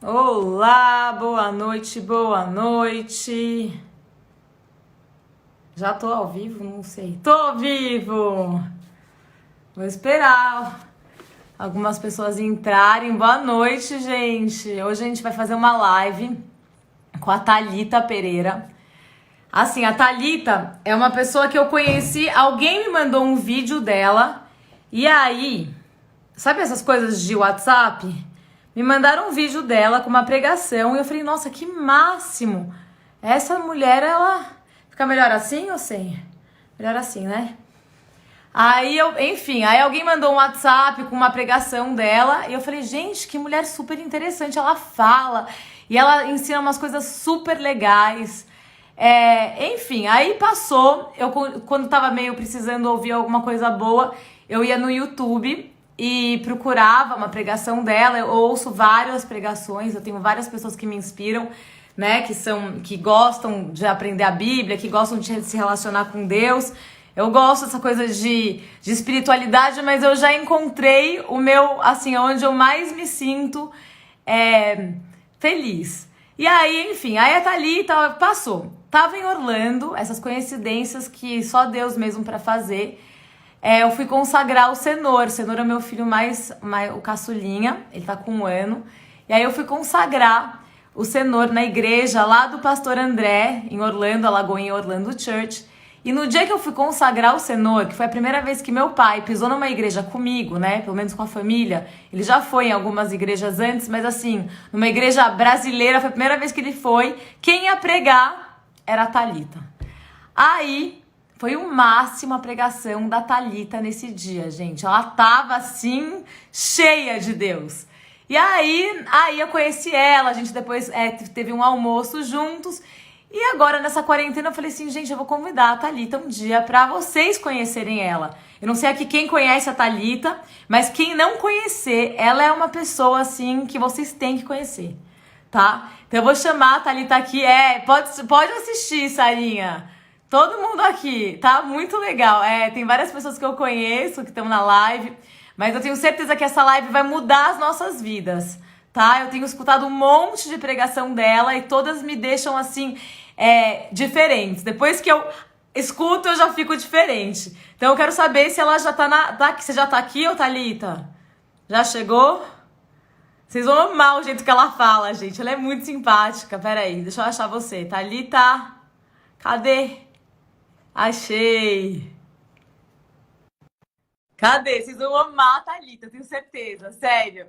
Olá, boa noite, boa noite. Já tô ao vivo? Não sei. Tô ao vivo! Vou esperar algumas pessoas entrarem. Boa noite, gente. Hoje a gente vai fazer uma live com a Thalita Pereira. Assim, a Thalita é uma pessoa que eu conheci. Alguém me mandou um vídeo dela. E aí, sabe essas coisas de WhatsApp? Me mandaram um vídeo dela com uma pregação e eu falei, nossa, que máximo! Essa mulher, ela fica melhor assim ou sem? Melhor assim, né? Aí aí alguém mandou um WhatsApp com uma pregação dela e eu falei, gente, que mulher super interessante, ela fala e ela ensina umas coisas super legais. Aí passou, eu quando tava meio precisando ouvir alguma coisa boa, eu ia no YouTube e procurava uma pregação dela. Eu ouço várias pregações, eu tenho várias pessoas que me inspiram, né, que gostam de aprender a Bíblia, que gostam de se relacionar com Deus. Eu gosto dessa coisa de espiritualidade, mas eu já encontrei o meu, assim, onde eu mais me sinto feliz. E aí, enfim, aí a Thalita passou. Tava em Orlando, essas coincidências que só Deus mesmo pra fazer. Eu fui consagrar o Senor. O Senor é o meu filho o caçulinha, ele tá com 1 ano. E aí eu fui consagrar o Senor na igreja lá do pastor André, em Orlando, Alagoinha Orlando Church. E no dia que eu fui consagrar o Senor, que foi a primeira vez que meu pai pisou numa igreja comigo, né, pelo menos com a família, ele já foi em algumas igrejas antes, mas assim, numa igreja brasileira, foi a primeira vez que ele foi, quem ia pregar era a Thalita. Aí, foi o máximo a pregação da Thalita nesse dia, gente. Ela tava, assim, cheia de Deus. E aí eu conheci ela, a gente depois teve um almoço juntos. E agora, nessa quarentena, eu falei assim, gente, eu vou convidar a Thalita um dia pra vocês conhecerem ela. Eu não sei aqui quem conhece a Thalita, mas quem não conhecer, ela é uma pessoa, assim, que vocês têm que conhecer, tá? Então eu vou chamar a Thalita aqui. Pode assistir, Sarinha. Todo mundo aqui, tá? Muito legal. Tem várias pessoas que eu conheço que estão na live, mas eu tenho certeza que essa live vai mudar as nossas vidas, tá? Eu tenho escutado um monte de pregação dela e todas me deixam, assim, diferentes. Depois que eu escuto, eu já fico diferente. Então eu quero saber se ela já você já tá aqui, ô Thalita? Já chegou? Vocês vão amar o jeito que ela fala, gente. Ela é muito simpática. Pera aí, deixa eu achar você. Thalita, cadê? Achei. Cadê? Vocês vão amar a Thalita, eu tenho certeza. Sério.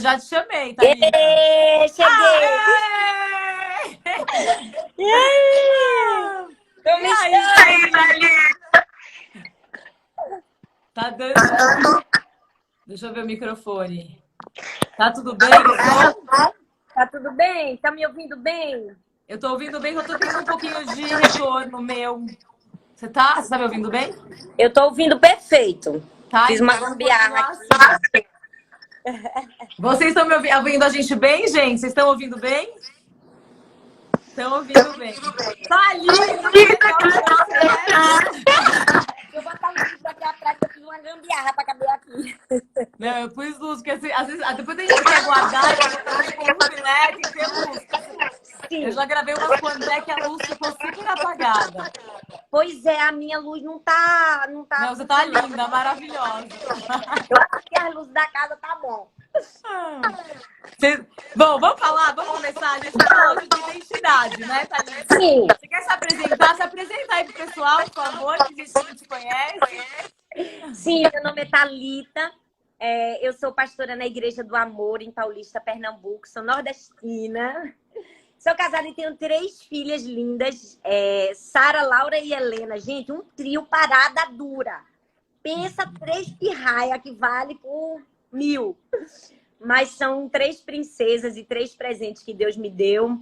Já te chamei, Thalita. Cheguei! E aí, Thalita? Tá dando? Deixa eu ver o microfone. Tá tudo bem? Tá tudo bem? Tá me ouvindo bem? Eu tô ouvindo bem, eu tô tendo um pouquinho de retorno meu. Você tá me ouvindo bem? Eu tô ouvindo perfeito. Tá, Fiz uma então gambiarra assim. aqui. Vocês estão me ouvindo a gente bem, gente? Vocês estão ouvindo bem? Estão ouvindo bem. Thalita, que legal que Eu vou botar um vídeo aqui atrás que eu fiz uma gambiarra pra caber aqui. Não, eu pus luz, porque assim, às vezes, depois a gente quer guardar, né? Tem que ter luz. Sim. Eu já gravei umas quando que a luz ficou super apagada. Pois é, a minha luz não tá... Não, você tá linda, maravilhosa. Eu acho que a luz da casa tá bom. Bom, vamos começar. A gente vai falar hoje de identidade, né, Thalita? Sim. Você quer se apresentar? Se apresenta aí pro pessoal, por favor, que a gente não te conhece. Sim, meu nome é Thalita. Eu sou pastora na Igreja do Amor, em Paulista, Pernambuco. Sou nordestina. Sou casada e tenho 3 filhas lindas. Sara, Laura e Helena. Gente, um trio parada dura. Pensa 3 pirraia que vale por 1000. Mas são 3 princesas e 3 presentes que Deus me deu.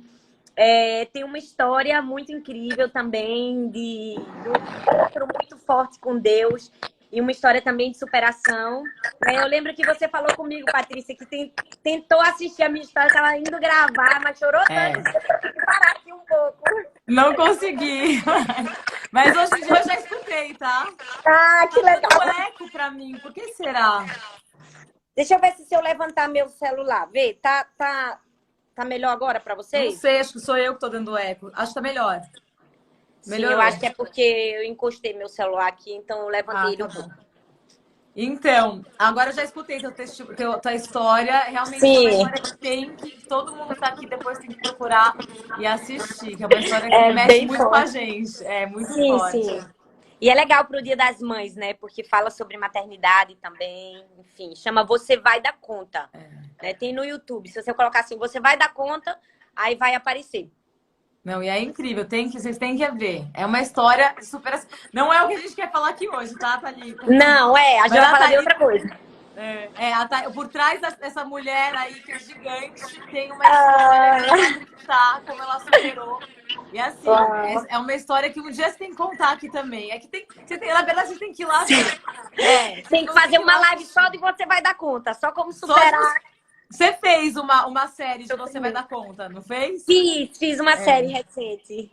Tem uma história muito incrível também de um encontro muito forte com Deus e uma história também de superação. Eu lembro que você falou comigo, Patrícia, que tentou assistir a minha história, estava indo gravar, mas chorou tanto que eu tive que parar aqui um pouco. Não consegui. Mas hoje em dia eu já escutei, tá? Ah, que legal. Um eco pra mim. Por que será? Deixa eu ver se eu levantar meu celular. Vê, tá melhor agora para Não vocês? sei, acho que sou eu que tô dando eco. Acho que tá melhor. Sim, eu Melhorou. acho que é porque eu encostei meu celular aqui, então eu levantei ele Tá um bom. pouco. Então, agora eu já escutei tua história. Realmente é uma Sim, história que todo mundo que tá aqui depois tem que procurar e assistir, que é uma história que é mexe bem muito com a forte. gente. É muito Sim, forte. sim. E é legal pro Dia das Mães, né? Porque fala sobre maternidade também. Enfim, chama Você Vai Dar Conta. Né? Tem no YouTube. Se você colocar assim, Você Vai Dar Conta, aí vai aparecer. Não, e é incrível, vocês têm que ver. É uma história de superação. Não é o que a gente quer falar aqui hoje, tá, Thalita? Não, a gente Mas vai a falar de Thalita, outra coisa. por trás dessa mulher aí que é gigante, tem uma história de Ah, inacreditar como ela superou. E assim, uau. é uma história que um dia você tem que contar aqui também. É que na verdade, você tem que ir lá ver. Tem que Você tem fazer que ir uma lá live assistir. só de Você Vai Dar Conta. Só como Só de superar. você fez uma série de Seu Você Vai primeiro. Dar Conta, não fez? Fiz uma série recente.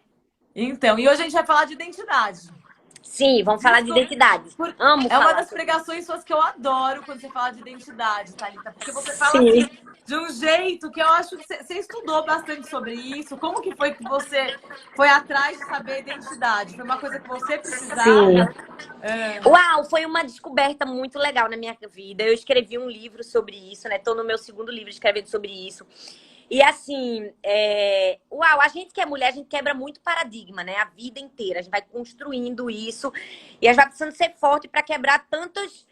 Então, e hoje a gente vai falar de identidade. Sim, vamos falar de identidade. Amo É uma falar das sobre isso. pregações suas que eu adoro quando você fala de identidade, Thalita, porque você fala Sim, assim de um jeito que eu acho que você estudou bastante sobre isso. Como que foi que você foi atrás de saber a identidade? Foi uma coisa que você sim. precisava? Uau, foi uma descoberta muito legal na minha vida. Eu escrevi um livro sobre isso, né? Tô no meu segundo livro escrevendo sobre isso. E assim, uau, a gente que é mulher, a gente quebra muito paradigma, né? A vida inteira. A gente vai construindo isso e a gente vai precisando ser forte para quebrar tantas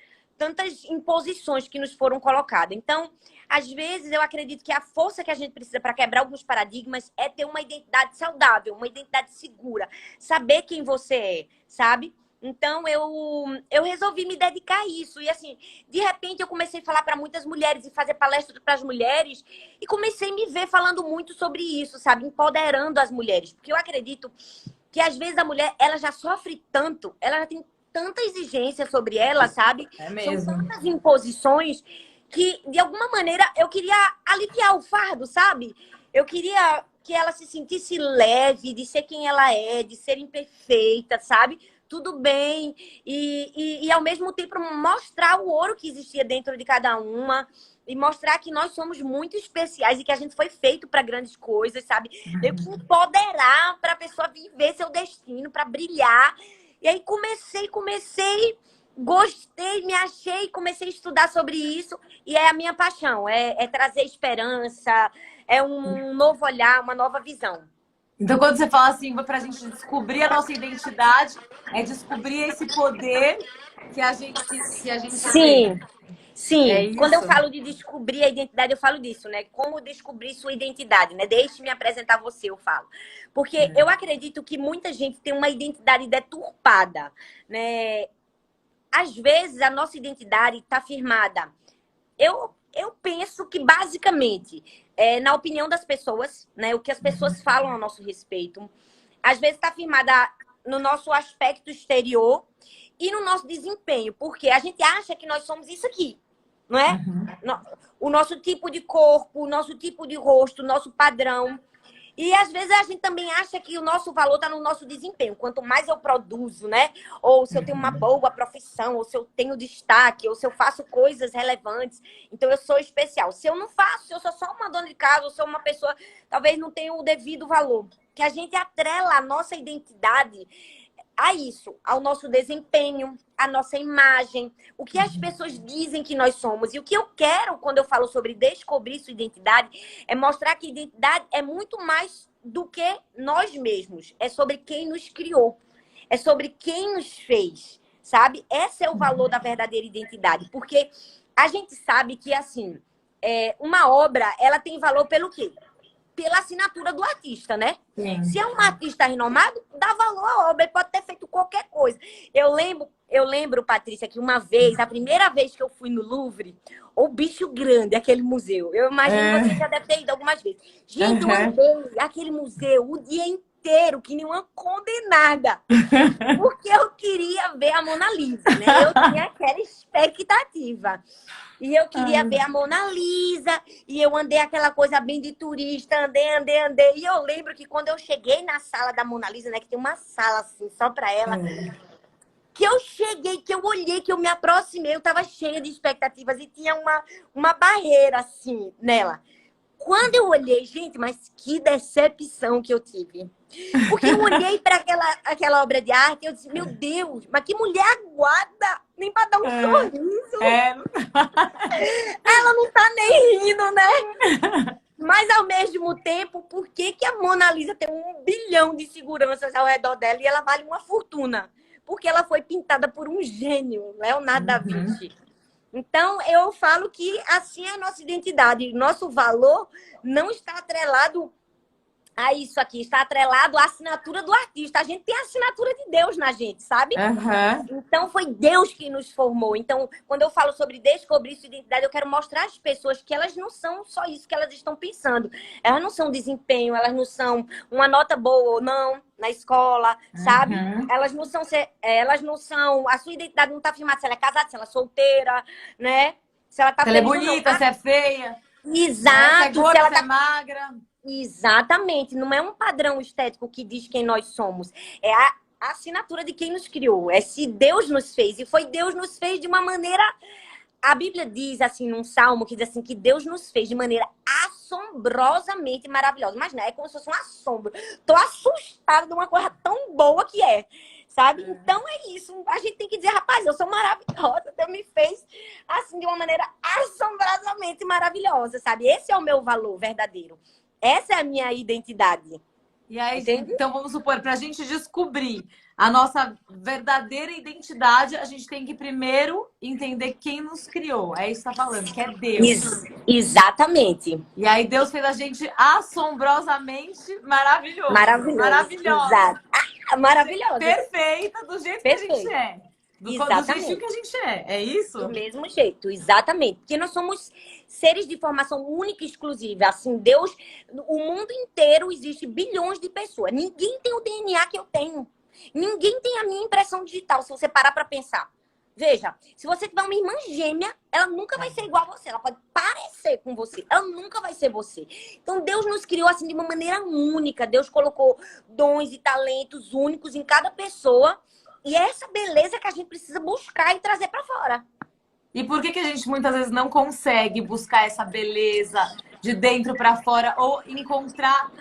imposições que nos foram colocadas. Então, às vezes, eu acredito que a força que a gente precisa para quebrar alguns paradigmas é ter uma identidade saudável, uma identidade segura, saber quem você é, sabe? Então, eu resolvi me dedicar a isso. E, assim, de repente, eu comecei a falar para muitas mulheres e fazer palestras para as mulheres. E comecei a me ver falando muito sobre isso, sabe? Empoderando as mulheres. Porque eu acredito que, às vezes, a mulher, ela já sofre tanto, ela já tem tanta exigência sobre ela, sabe? É São mesmo. tantas imposições que, de alguma maneira, eu queria aliviar o fardo, sabe? Eu queria que ela se sentisse leve, de ser quem ela é, de ser imperfeita, sabe? Tudo bem. E ao mesmo tempo, mostrar o ouro que existia dentro de cada uma. E mostrar que nós somos muito especiais e que a gente foi feito para grandes coisas, sabe? Meio que empoderar para a pessoa viver seu destino, para brilhar. E aí comecei, gostei, me achei, comecei a estudar sobre isso. E é a minha paixão, é trazer esperança, é um novo olhar, uma nova visão. Então, quando você fala assim, para a gente descobrir a nossa identidade, é descobrir esse poder que a gente tem. Sim, É sim. Quando eu isso? falo de descobrir a identidade, eu falo disso, né? Como descobrir sua identidade, né? Deixe-me apresentar você, eu falo. Porque eu acredito que muita gente tem uma identidade deturpada, né? Às vezes a nossa identidade está firmada. Eu penso que basicamente, na opinião das pessoas, né? O que as pessoas falam a nosso respeito, às vezes está firmada no nosso aspecto exterior e no nosso desempenho, porque a gente acha que nós somos isso aqui, não é? O nosso tipo de corpo, o nosso tipo de rosto, o nosso padrão. E às vezes a gente também acha que o nosso valor está no nosso desempenho. Quanto mais eu produzo, né? Ou se eu tenho uma boa profissão, ou se eu tenho destaque, ou se eu faço coisas relevantes, então eu sou especial. Se eu não faço, se eu sou só uma dona de casa, ou sou uma pessoa, talvez não tenha o devido valor. Que a gente atrela a nossa identidade a isso, ao nosso desempenho, à nossa imagem, o que as pessoas dizem que nós somos. E o que eu quero, quando eu falo sobre descobrir sua identidade, é mostrar que identidade é muito mais do que nós mesmos. É sobre quem nos criou. É sobre quem nos fez, sabe? Esse é o valor da verdadeira identidade. Porque a gente sabe que, assim, uma obra, ela tem valor pelo quê? Pela assinatura do artista, né? Sim. Se é um artista renomado, dá valor à obra, ele pode ter feito qualquer coisa. Eu lembro, Patrícia, que uma vez, a primeira vez que eu fui no Louvre, o Bicho Grande, aquele museu, eu imagino que você já deve ter ido algumas vezes. Gente, eu andei aquele museu o dia inteiro, que nem uma condenada. Porque eu queria ver a Mona Lisa, né? Eu tinha aquela expectativa. E eu queria ver a Mona Lisa. E eu andei aquela coisa bem de turista. Andei. E eu lembro que quando eu cheguei na sala da Mona Lisa, né? Que tem uma sala assim, só pra ela. Que eu cheguei, que eu olhei, que eu me aproximei, eu estava cheia de expectativas e tinha uma barreira assim nela. Quando eu olhei, gente, mas que decepção que eu tive. Porque eu olhei para aquela obra de arte e eu disse, meu Deus, mas que mulher aguada, nem para dar um sorriso. É. Ela não tá nem rindo, né? Mas ao mesmo tempo, por que que a Mona Lisa tem 1 bilhão de seguranças ao redor dela e ela vale uma fortuna? Porque ela foi pintada por um gênio, Leonardo da Vinci. Então, eu falo que assim é a nossa identidade. Nosso valor não está atrelado a isso aqui, está atrelado à assinatura do artista. A gente tem a assinatura de Deus na gente, sabe? Então, foi Deus que nos formou. Então, quando eu falo sobre descobrir sua identidade, eu quero mostrar às pessoas que elas não são só isso que elas estão pensando. Elas não são desempenho, elas não são uma nota boa ou não na escola, sabe? Elas não são... A sua identidade não está afirmada se ela é casada, se ela é solteira, né? Se ela tá Se ela é feliz ou não. bonita, se é feia. Exato. Se é gorda, se é magra. Exatamente. Não é um padrão estético que diz quem nós somos. É a assinatura de quem nos criou. É se Deus nos fez. E foi Deus nos fez de uma maneira... A Bíblia diz, assim, num salmo, que diz assim, que Deus nos fez de maneira assombrosamente maravilhosa. Mas não, é como se fosse um assombro. Tô assustada de uma coisa tão boa que é. Sabe? Então é isso. A gente tem que dizer, rapaz, eu sou maravilhosa. Deus me fez, assim, de uma maneira assombrosamente maravilhosa, sabe? Esse é o meu valor verdadeiro. Essa é a minha identidade. E aí, entende? então vamos supor, para a gente descobrir a nossa verdadeira identidade, a gente tem que primeiro entender quem nos criou. É isso que está falando, que é Deus. Exatamente. E aí Deus fez a gente assombrosamente maravilhoso. Maravilhosa. Exato. Maravilhosa. Perfeita do jeito que a gente é. Do jeitinho que a gente é. É isso? Do mesmo jeito, exatamente. Porque nós somos seres de formação única e exclusiva. Assim, Deus, o mundo inteiro existe bilhões de pessoas. Ninguém tem o DNA que eu tenho. Ninguém tem a minha impressão digital, se você parar para pensar. Veja, se você tiver uma irmã gêmea, ela nunca vai ser igual a você. Ela pode parecer com você. Ela nunca vai ser você. Então, Deus nos criou assim de uma maneira única. Deus colocou dons e talentos únicos em cada pessoa. E é essa beleza que a gente precisa buscar e trazer para fora. E por que a gente muitas vezes não consegue buscar essa beleza de dentro para fora ou encontrar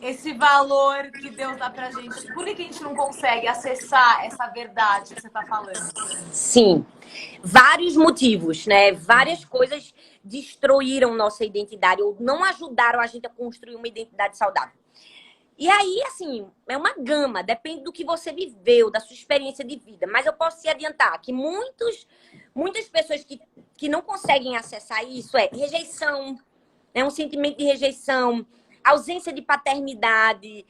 esse valor que Deus dá pra gente? Por que a gente não consegue acessar essa verdade que você tá falando? Sim, vários motivos, né? Várias coisas destruíram nossa identidade ou não ajudaram a gente a construir uma identidade saudável. E aí, assim, é uma gama, depende do que você viveu, da sua experiência de vida. Mas eu posso te adiantar que muitas pessoas que não conseguem acessar isso é rejeição, é um sentimento de rejeição, ausência de paternidade.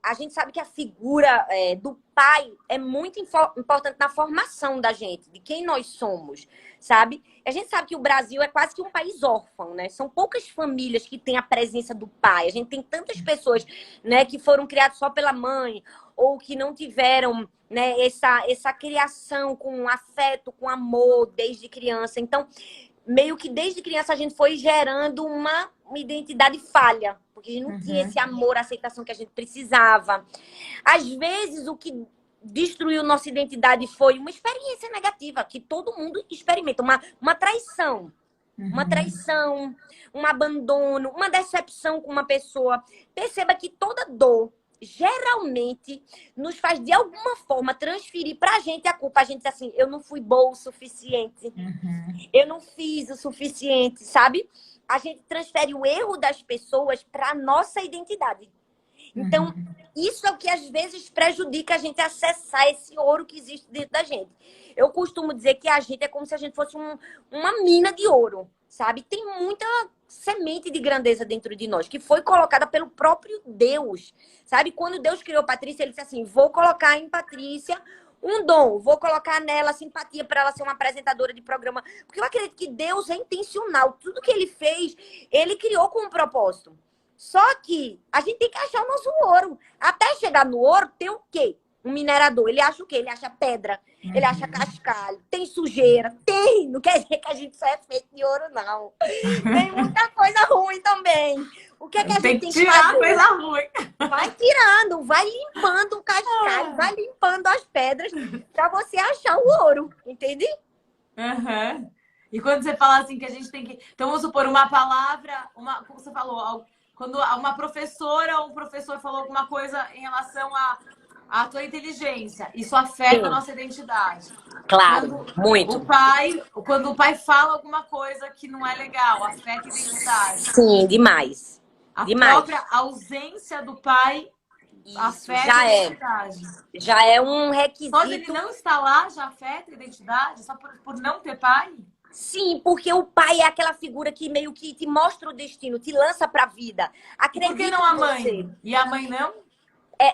A gente sabe que a figura do pai é muito importante na formação da gente, de quem nós somos, sabe? A gente sabe que o Brasil é quase que um país órfão, né? São poucas famílias que têm a presença do pai. A gente tem tantas pessoas, né, que foram criadas só pela mãe ou que não tiveram, né, essa criação com afeto, com amor desde criança. Então, meio que desde criança a gente foi gerando uma identidade falha, porque a gente não tinha esse amor, aceitação que a gente precisava. Às vezes, o que destruiu nossa identidade foi uma experiência negativa, que todo mundo experimenta, uma traição. Uma traição, um abandono, uma decepção com uma pessoa. Perceba que toda dor geralmente nos faz, de alguma forma, transferir pra gente a culpa. A gente diz assim, eu não fui boa o suficiente. Eu não fiz o suficiente, sabe? A gente transfere o erro das pessoas pra nossa identidade. Então, isso é o que às vezes prejudica a gente acessar esse ouro que existe dentro da gente. Eu costumo dizer que a gente é como se a gente fosse uma mina de ouro, sabe? Tem muita semente de grandeza dentro de nós, que foi colocada pelo próprio Deus, sabe? Quando Deus criou Patrícia, ele disse assim, vou colocar em Patrícia um dom, vou colocar nela simpatia para ela ser uma apresentadora de programa. Porque eu acredito que Deus é intencional. Tudo que ele fez, ele criou com um propósito. Só que a gente tem que achar o nosso ouro. Até chegar no ouro, tem o quê? Um minerador. Ele acha o quê? Ele acha pedra, ele acha cascalho, tem sujeira, tem. Não quer dizer que a gente só é feito de ouro, não. Tem muita coisa ruim também. O que é que a Tem gente que tem que tirar a fazer? coisa ruim. Vai tirando, vai limpando o cascalho, vai limpando as pedras para você achar o ouro, entende? Aham. E quando você fala assim que a gente tem que. Então, vamos supor, uma palavra, como você falou, quando uma professora ou um professor falou alguma coisa em relação à tua inteligência, isso afeta a Sim, nossa identidade. claro, Quando muito. quando o pai fala alguma coisa que não é legal, afeta a identidade. Sim, demais. A própria Demais. ausência do pai Isso, afeta a identidade. já é um Só de ele requisito. não estar lá já afeta a identidade, só por não ter pai? Sim, porque o pai é aquela figura que meio que te mostra o destino, te lança para a vida. E por que Acredita não em a você. mãe? E a mãe não?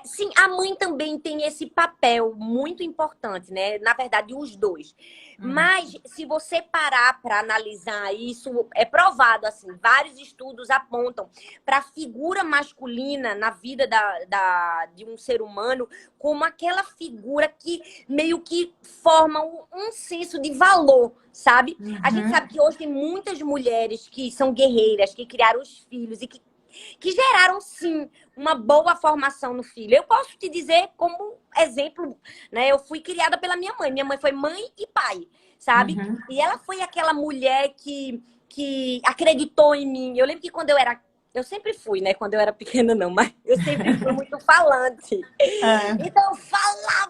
Sim, a mãe também tem esse papel muito importante, né? Na verdade, os dois. Hum. Mas se você parar para analisar isso, é provado assim, vários estudos apontam para a figura masculina na vida de um ser humano como aquela figura que meio que forma um senso de valor, sabe? A gente sabe que hoje tem muitas mulheres que são guerreiras, que criaram os filhos e que geraram, sim, uma boa formação no filho. Eu posso te dizer como exemplo, né? Eu fui criada pela minha mãe. Minha mãe foi mãe e pai, sabe? Uhum. E ela foi aquela mulher que acreditou em mim. Eu lembro que quando eu era... Eu sempre fui, né? Quando eu era pequena, não. Mas eu sempre fui muito falante. É. Então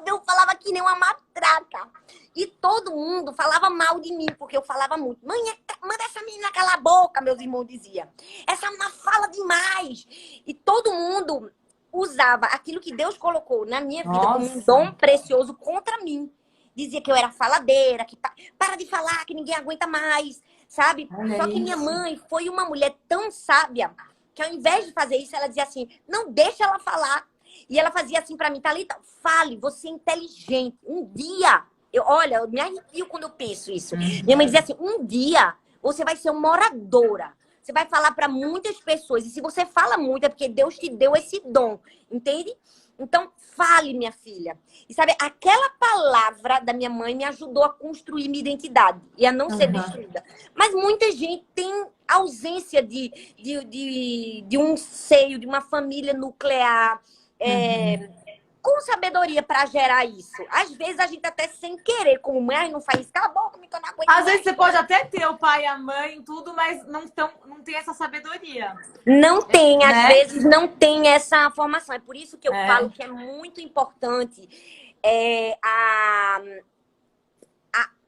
eu falava que nem uma matraca. E todo mundo falava mal de mim, porque eu falava muito. Mãe, manda essa menina calar a boca, meus irmãos diziam. Essa menina fala demais. E todo mundo usava aquilo que Deus colocou na minha vida como um Nossa. dom precioso contra mim. Dizia que eu era faladeira, que para de falar, que ninguém aguenta mais, sabe? Olha Só que minha isso. mãe foi uma mulher tão sábia que ao invés de fazer isso, ela dizia assim, não deixa ela falar. E ela fazia assim pra mim, Thalita, fale, você é inteligente. Um dia, olha, eu me arrepio quando eu penso isso. Minha mãe dizia assim, um dia você vai ser uma oradora. Você vai falar para muitas pessoas. E se você fala muito, é porque Deus te deu esse dom, entende? Então, fale, minha filha. E sabe, aquela palavra da minha mãe me ajudou a construir minha identidade e a não ser destruída. Mas muita gente tem ausência de um seio, de uma família nuclear, com sabedoria para gerar isso. Às vezes a gente até sem querer, como mãe, não faz isso, cala a boca, que eu não aguento. Às vezes você pode até ter o pai e a mãe, tudo, mas não tem essa sabedoria. Não tem, Né? às vezes não tem essa formação. É por isso que eu falo que é muito importante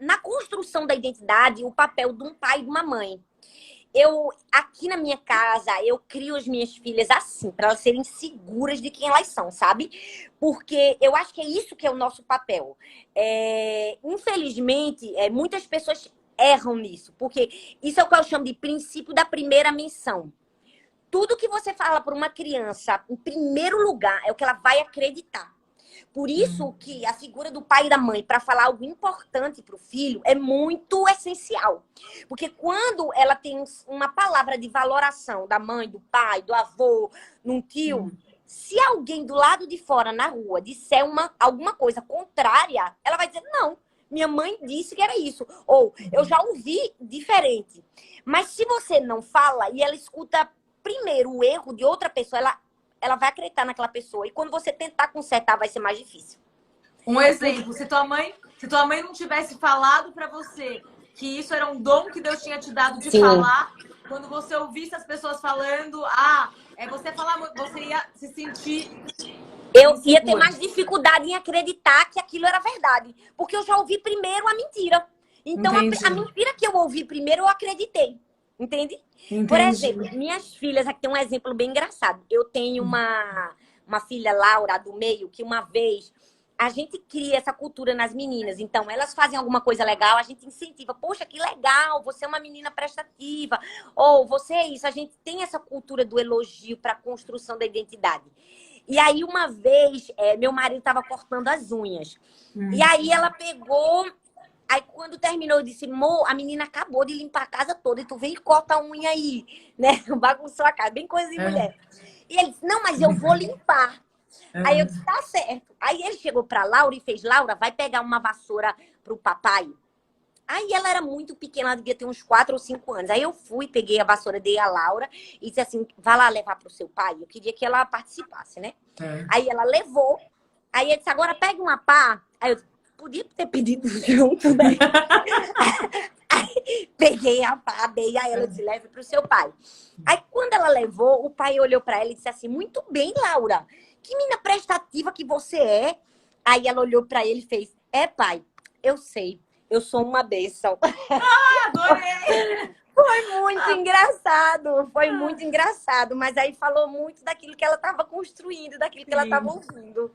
na construção da identidade o papel de um pai e de uma mãe. Aqui na minha casa, eu crio as minhas filhas assim, para elas serem seguras de quem elas são, sabe? Porque eu acho que é isso que é o nosso papel. Infelizmente, muitas pessoas erram nisso, porque isso é o que eu chamo de princípio da primeira menção. Tudo que você fala para uma criança, em primeiro lugar, é o que ela vai acreditar. Por isso que a figura do pai e da mãe, para falar algo importante para o filho, é muito essencial. Porque quando ela tem uma palavra de valoração da mãe, do pai, do avô, num tio, se alguém do lado de fora, na rua, disser alguma coisa contrária, ela vai dizer, não, minha mãe disse que era isso. Ou, eu já ouvi diferente. Mas se você não fala e ela escuta primeiro o erro de outra pessoa, ela vai acreditar naquela pessoa. E quando você tentar consertar, vai ser mais difícil. Um exemplo, se tua mãe não tivesse falado para você que isso era um dom que Deus tinha te dado de falar, quando você ouvisse as pessoas falando, você ia se sentir... Eu ia ter mais dificuldade em acreditar que aquilo era verdade. Porque eu já ouvi primeiro a mentira. Então, a mentira que eu ouvi primeiro, eu acreditei. Entende? Por exemplo, minhas filhas, aqui tem um exemplo bem engraçado. Eu tenho uma filha, Laura, do meio, que uma vez a gente cria essa cultura nas meninas. Então, elas fazem alguma coisa legal, a gente incentiva. Poxa, que legal, você é uma menina prestativa. Ou você é isso. A gente tem essa cultura do elogio para a construção da identidade. E aí, uma vez, meu marido estava cortando as unhas. E aí, ela pegou... Aí, quando terminou, eu disse, a menina acabou de limpar a casa toda. E tu vem e corta a unha aí, né? Bagunçou a casa, bem coisa de mulher. E ele disse, não, mas eu vou limpar. Aí eu disse, tá certo. Aí ele chegou pra Laura e fez, Laura, vai pegar uma vassoura pro papai Aí ela era muito pequena, ela devia ter uns 4 ou 5 anos. Aí eu fui, peguei a vassoura, dei a Laura e disse assim, vai lá levar pro seu pai. Eu queria que ela participasse, né? É. Aí ela levou. Aí ele disse, agora pega uma pá. Aí eu podia ter pedido junto, né? Aí peguei a pá, dei a ela e disse, leve pro seu pai. Aí quando ela levou, o pai olhou pra ela e disse assim, muito bem, Laura. Que menina prestativa que você é. Aí ela olhou pra ele e fez, pai, eu sei. Eu sou uma bênção. Adorei! Foi muito engraçado, mas aí falou muito daquilo que ela estava construindo, daquilo que ela estava ouvindo.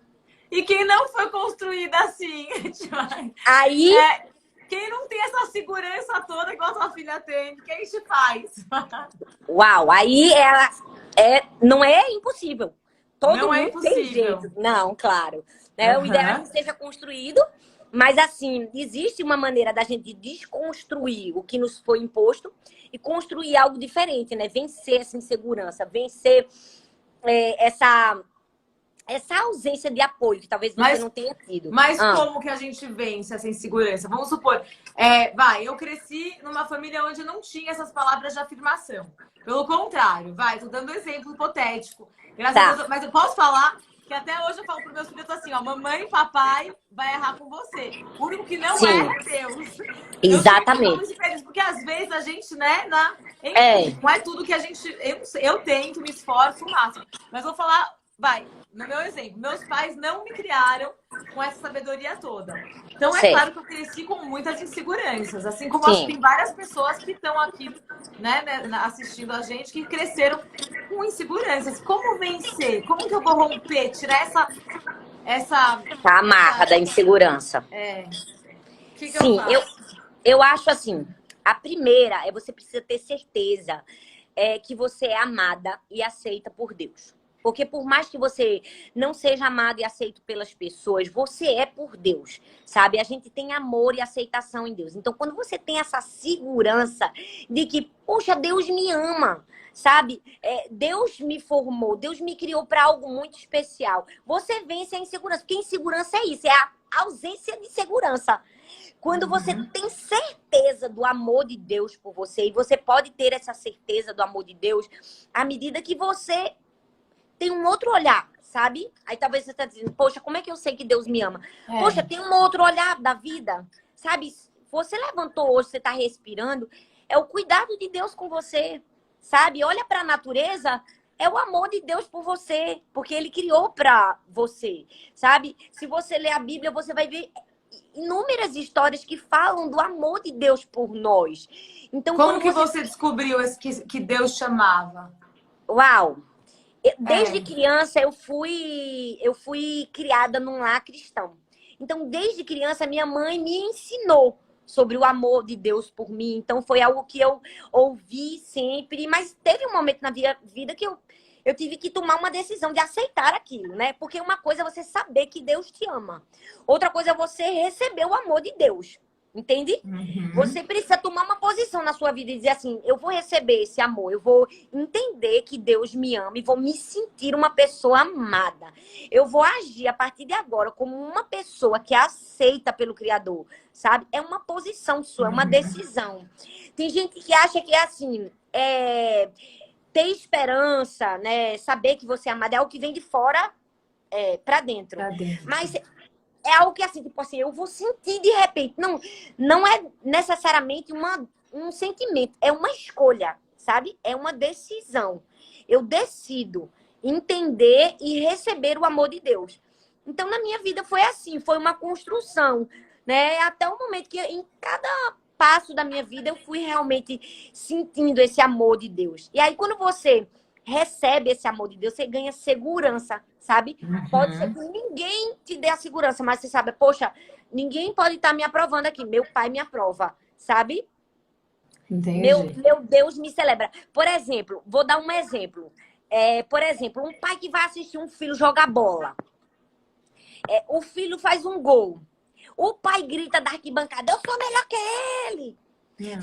E quem não foi construída assim? Aí, quem não tem essa segurança toda igual a sua filha tem, o que a gente faz? uau, aí não é impossível. Todo Não mundo é impossível. tem jeito. Não, claro. Né? O ideal é que seja construído, mas assim, existe uma maneira da gente desconstruir o que nos foi imposto e construir algo diferente, né? Vencer essa insegurança, vencer essa ausência de apoio que talvez você não tenha tido. Mas como que a gente vence essa insegurança? Vamos supor, eu cresci numa família onde não tinha essas palavras de afirmação. Pelo contrário, tô dando um exemplo hipotético. Graças a Deus, mas eu posso falar que até hoje eu falo para meus filhos assim, ó, mamãe e papai vai errar com você. O único que não erra é Deus. Exatamente. Porque às vezes a gente, né, não é tudo que a gente... Eu tento, me esforço o máximo. Mas vou falar, no meu exemplo, meus pais não me criaram com essa sabedoria toda. Então, claro que eu cresci com muitas inseguranças. Assim como acho que tem várias pessoas que estão aqui, né, assistindo a gente, que cresceram com inseguranças. Como vencer? Como que eu vou romper? Tirar essa amarra da insegurança. Que eu faço? Eu acho assim, a primeira você precisa ter certeza que você é amada e aceita por Deus. Porque por mais que você não seja amado e aceito pelas pessoas, você é por Deus, sabe? A gente tem amor e aceitação em Deus. Então, quando você tem essa segurança de que, poxa, Deus me ama, sabe? Deus me formou, Deus me criou para algo muito especial. Você vence a insegurança, porque insegurança é isso, é a ausência de segurança. Quando você tem certeza do amor de Deus por você, e você pode ter essa certeza do amor de Deus à medida que você tem um outro olhar, sabe? Aí talvez você está dizendo, poxa, como é que eu sei que Deus me ama? Poxa, tem um outro olhar da vida, sabe? Você levantou hoje, você está respirando, é o cuidado de Deus com você, sabe? Olha para a natureza, é o amor de Deus por você, porque Ele criou para você, sabe? Se você ler a Bíblia, você vai ver inúmeras histórias que falam do amor de Deus por nós. Então, como que você descobriu que Deus chamava? Uau! Desde criança eu fui criada num lar cristão. Então, desde criança, minha mãe me ensinou sobre o amor de Deus por mim. Então, foi algo que eu ouvi sempre. Mas teve um momento na minha vida que eu tive que tomar uma decisão de aceitar aquilo, né? Porque uma coisa é você saber que Deus te ama. Outra coisa é você receber o amor de Deus. Entende? Você precisa tomar uma posição na sua vida e dizer assim, eu vou receber esse amor, eu vou entender que Deus me ama e vou me sentir uma pessoa amada. Eu vou agir a partir de agora como uma pessoa que é aceita pelo Criador, sabe? É uma posição sua, é uma decisão. Tem gente que acha que é assim, ter esperança, né? Saber que você é amada é algo que vem de fora para dentro. Mas é algo que, assim, tipo assim, eu vou sentir de repente. Não é necessariamente um sentimento, é uma escolha, sabe? É uma decisão. Eu decido entender e receber o amor de Deus. Então, na minha vida foi assim, foi uma construção, né? Até o momento que em cada passo da minha vida eu fui realmente sentindo esse amor de Deus. E aí, quando você recebe esse amor de Deus, você ganha segurança, sabe? Pode ser que ninguém te dê a segurança, mas você sabe, poxa, ninguém pode estar me aprovando aqui. Meu pai me aprova, sabe? Entendi. Meu Deus me celebra. Por exemplo, vou dar um exemplo. Por exemplo, um pai que vai assistir um filho jogar bola. O filho faz um gol. O pai grita da arquibancada, eu sou melhor que ele.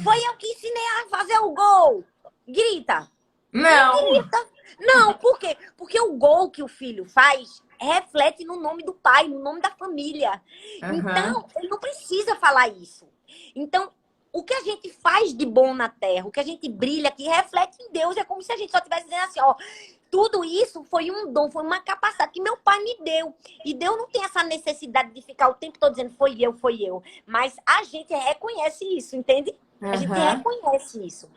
Foi eu que ensinei a fazer o gol. Grita. Não, por quê? Porque o gol que o filho faz reflete no nome do pai, no nome da família. Então, ele não precisa falar isso. Então, o que a gente faz de bom na Terra, o que a gente brilha, que reflete em Deus, é como se a gente só estivesse dizendo assim, ó, tudo isso foi um dom, foi uma capacidade que meu pai me deu. E Deus não tem essa necessidade de ficar o tempo todo dizendo, foi eu, foi eu. Mas a gente reconhece isso, entende? A gente Aham. reconhece isso.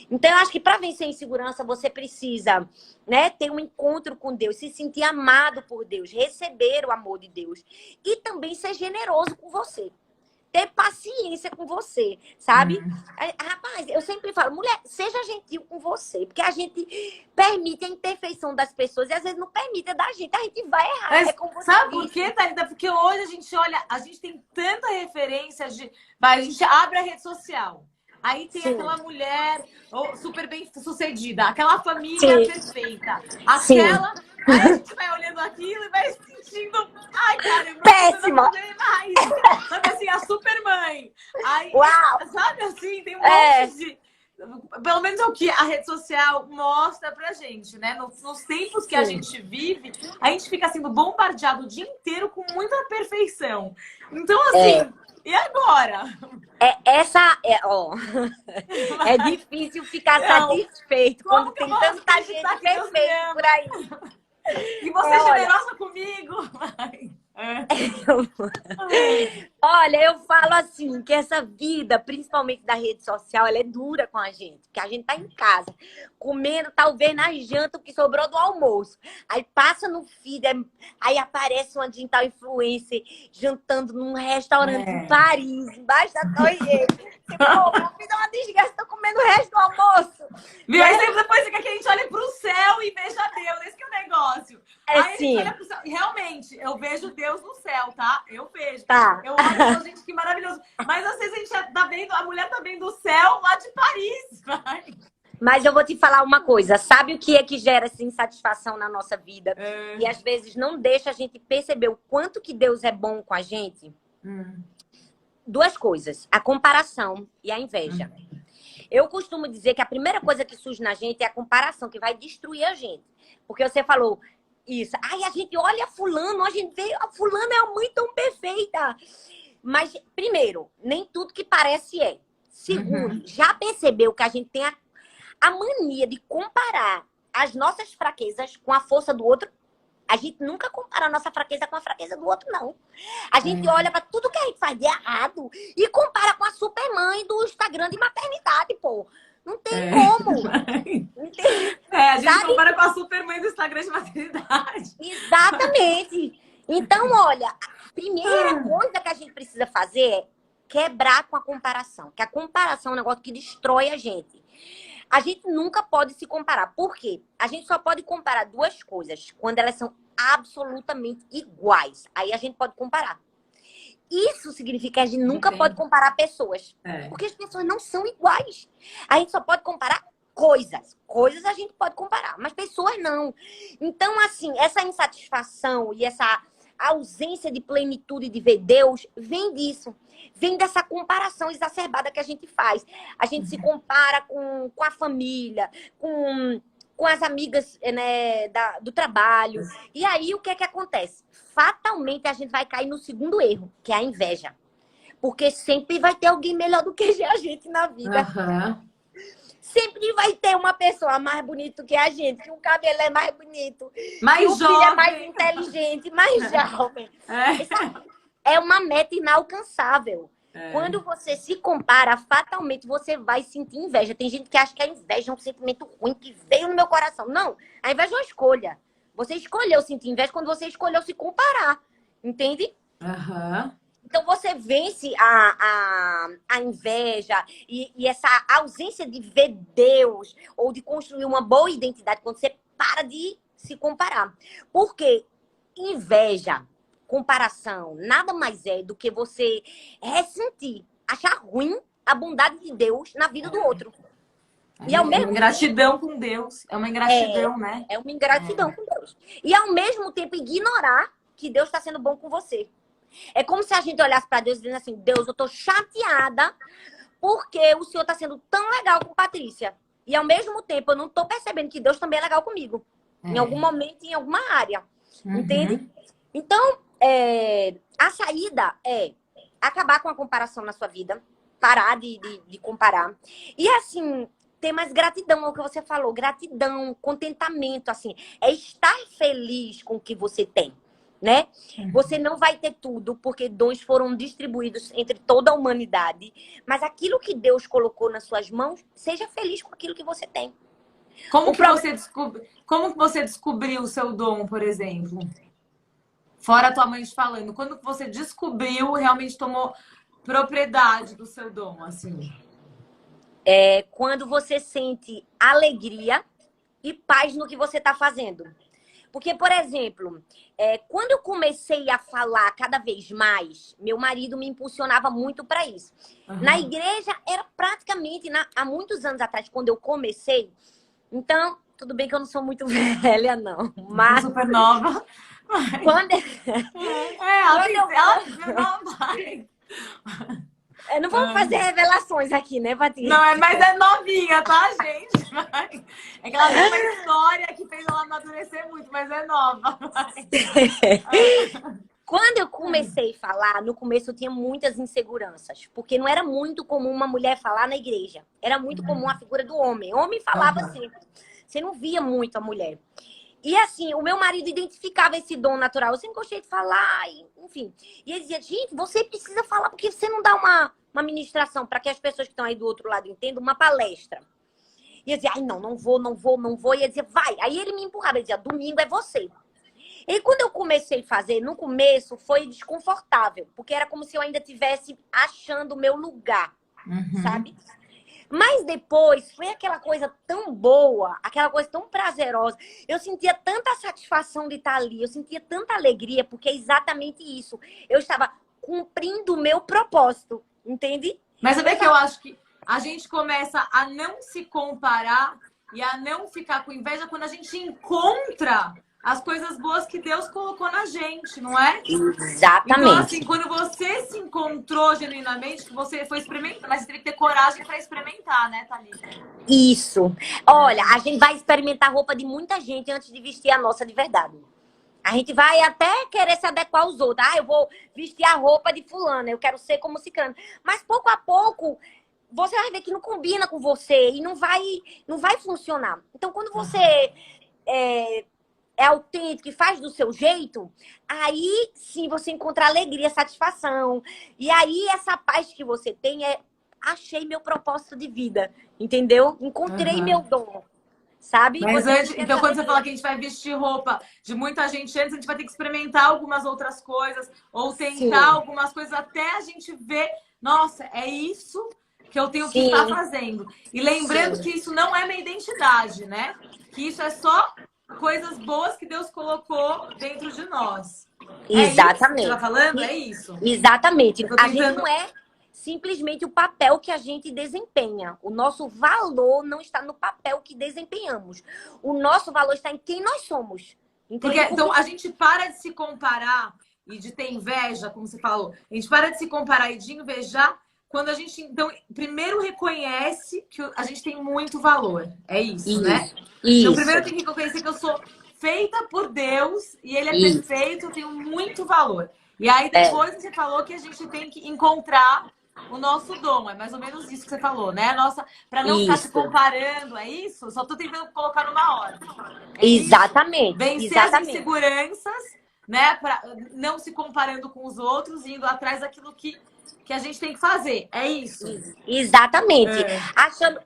Então, eu acho que para vencer a insegurança, você precisa, né, ter um encontro com Deus, se sentir amado por Deus, receber o amor de Deus. E também ser generoso com você. Ter paciência com você, sabe? Hum. Rapaz, eu sempre falo, mulher, seja gentil com você, porque a gente permite a imperfeição das pessoas e às vezes não permite a da gente, a gente vai errar. Mas É como você sabe por disse. quê, Thalita? Porque hoje a gente olha, a gente tem tanta referência de. Vai, a gente abre a rede social. Aí tem Sim, aquela mulher super bem sucedida, aquela família sim, perfeita, sim. aquela. Aí a gente vai olhando aquilo e vai se sentindo. Ai, cara, eu não preciso Péssima! fazer mais. Sabe assim, a supermãe. Aí, Uau! sabe assim, tem um É, monte de. Pelo menos é o que a rede social mostra pra gente, né? Nos tempos que a sim. gente vive, a gente fica sendo bombardeado o dia inteiro com muita perfeição. Então, É, assim, e agora? ó, é difícil ficar Não, satisfeito quando como que eu tem vou tanta acreditar gente que Deus me perfeita por ama? aí. E você é Olha, generosa comigo? Ai, é. olha, eu falo assim, que essa vida, principalmente da rede social, ela é dura com a gente. Porque a gente tá em casa, comendo talvez na janta o que sobrou do almoço. Aí passa no feed, aí aparece uma digital influencer jantando num restaurante em É. Paris, embaixo da Torre Eiffel. Você, pô, minha vida é uma desgraça, tô comendo o resto do almoço. Viu? Aí Né? sempre depois fica que a gente olha pro céu e veja Deus. Esse que é o negócio. É Aí a gente sim, olha pro céu. E realmente, eu vejo Deus no céu, tá? Eu vejo. tá. Eu olho e falo, gente, que maravilhoso. Mas às vezes a gente tá vendo, a mulher tá vendo o céu lá de Paris. Vai. Mas eu vou te falar uma coisa. Sabe o que é que gera essa insatisfação na nossa vida? É. E às vezes não deixa a gente perceber o quanto que Deus é bom com a gente? Hum. Duas coisas: a comparação e a inveja. Eu costumo dizer que a primeira coisa que surge na gente é a comparação, que vai destruir a gente. Porque você falou isso. Ai, a gente olha fulano, a gente vê, a fulana é uma mãe tão perfeita. Mas, primeiro, nem tudo que parece é. Uhum. Segundo, já percebeu que a gente tem a mania de comparar as nossas fraquezas com a força do outro? A gente nunca compara a nossa fraqueza com a fraqueza do outro, não. A gente olha pra tudo que a gente faz de errado e compara com a supermãe do Instagram de maternidade, pô. Não tem É. como. Não tem, É, a gente sabe? compara com a supermãe do Instagram de maternidade. Exatamente. Então, olha, a primeira coisa que a gente precisa fazer é quebrar com a comparação. Que a comparação é um negócio que destrói a gente. A gente nunca pode se comparar. Por quê? A gente só pode comparar duas coisas quando elas são absolutamente iguais. Aí a gente pode comparar. Isso significa que a gente nunca pode Entendo. comparar pessoas. É. Porque as pessoas não são iguais. A gente só pode comparar coisas. Coisas a gente pode comparar, mas pessoas não. Então, assim, essa insatisfação e essa ausência de plenitude de ver Deus vem disso. Vem dessa comparação exacerbada que a gente faz. A gente se compara com a família, com as amigas, né, do trabalho. E aí, o que é que acontece? Fatalmente, a gente vai cair no segundo erro, que é a inveja. Porque sempre vai ter alguém melhor do que a gente na vida. Aham. Sempre vai ter uma pessoa mais bonita que a gente, que o cabelo é mais bonito, que Mais o filho é mais jovem. inteligente, mais jovem. É. É uma meta inalcançável. É. Quando você se compara, fatalmente você vai sentir inveja. Tem gente que acha que a inveja é um sentimento ruim que veio no meu coração. Não, a inveja é uma escolha. Você escolheu sentir inveja quando você escolheu se comparar. Entende? Aham. Então você vence a inveja e essa ausência de ver Deus ou de construir uma boa identidade quando você para de se comparar. Porque inveja, comparação, nada mais é do que você ressentir, achar ruim a bondade de Deus na vida do outro. E É ao uma mesmo tempo, ingratidão com Deus. É uma ingratidão, né? é uma ingratidão com Deus. E ao mesmo tempo ignorar que Deus está sendo bom com você. É como se a gente olhasse para Deus dizendo assim: Deus, eu tô chateada porque o Senhor tá sendo tão legal com Patrícia. E ao mesmo tempo eu não tô percebendo que Deus também é legal comigo. Em algum É. momento, em alguma área. Entende? Uhum. Então, a saída é acabar com a comparação na sua vida. parar de comparar. E assim, ter mais gratidão, é o que você falou, gratidão, contentamento, assim, é estar feliz com o que você tem, né? Você não vai ter tudo, porque dons foram distribuídos entre toda a humanidade, mas aquilo que Deus colocou nas suas mãos, seja feliz com aquilo que você tem. Como que você descobriu o seu dom, por exemplo? Fora a tua mãe te falando, quando que você descobriu, realmente tomou propriedade do seu dom, assim? É quando você sente alegria e paz no que você está fazendo. Porque, por exemplo, quando eu comecei a falar cada vez mais, meu marido me impulsionava muito para isso. Na igreja, era praticamente, há muitos anos atrás, quando eu comecei. Então, tudo bem que eu não sou muito velha, não. Mas... Super nova. Quando... ela é nova. Não vamos fazer revelações aqui, né, Patrícia? Não, mas é novinha, tá, gente? É que ela tem uma história que fez ela amadurecer muito, mas é nova. Quando eu comecei a falar, no começo eu tinha muitas inseguranças, porque não era muito comum uma mulher falar na igreja. Era muito comum a figura do homem. O homem falava sempre. Você não via muito a mulher. E assim, o meu marido identificava esse dom natural. Eu sempre gostei de falar, enfim. E ele dizia, gente, você precisa falar, porque você não dá uma ministração para que as pessoas que estão aí do outro lado entendam, uma palestra. E eu dizia, ai, não vou. E ele dizia, vai. Aí ele me empurrava, ele dizia, domingo é você. E quando eu comecei a fazer, no começo, foi desconfortável. Porque era como se eu ainda estivesse achando o meu lugar, sabe? Mas depois, foi aquela coisa tão boa, aquela coisa tão prazerosa. Eu sentia tanta satisfação de estar ali, eu sentia tanta alegria, porque é exatamente isso. Eu estava cumprindo o meu propósito, entende? Mas sabe que eu acho que a gente começa a não se comparar e a não ficar com inveja quando a gente encontra as coisas boas que Deus colocou na gente, não é? Exatamente. Então, assim, quando você se encontrou genuinamente, que você foi experimentar, mas você tem que ter coragem para experimentar, né, Thalita? Isso. Olha, a gente vai experimentar a roupa de muita gente antes de vestir a nossa de verdade. A gente vai até querer se adequar aos outros. Eu vou vestir a roupa de fulana, eu quero ser como ciclano. Mas pouco a pouco, você vai ver que não combina com você e não vai funcionar. Então, quando você é autêntico e faz do seu jeito, aí sim você encontra alegria, satisfação. E aí essa paz que você tem achei meu propósito de vida, entendeu? Encontrei meu dom, sabe? Mas então quando você fala que a gente vai vestir roupa de muita gente antes, a gente vai ter que experimentar algumas outras coisas ou tentar algumas coisas até a gente ver, nossa, é isso que eu tenho que estar fazendo. E lembrando que isso não é minha identidade, né? Que isso é só coisas boas que Deus colocou dentro de nós. Exatamente. É isso que você tá falando? É isso. Exatamente. A gente não é simplesmente o papel que a gente desempenha. O nosso valor não está no papel que desempenhamos. O nosso valor está em quem nós somos. Porque, então, a gente para de se comparar e de ter inveja, como você falou. A gente para de se comparar e de invejar quando a gente, então, primeiro reconhece que a gente tem muito valor. É isso, né? Então, primeiro tem que reconhecer que eu sou feita por Deus e Ele é perfeito, eu tenho muito valor. E aí, depois você falou que a gente tem que encontrar o nosso dom. É mais ou menos isso que você falou, né? Para não ficar se comparando, é isso? Só tô tentando colocar numa ordem. Exatamente. Vencer as inseguranças, né? Para não se comparando com os outros e indo atrás daquilo que a gente tem que fazer. É isso? Exatamente. Achando,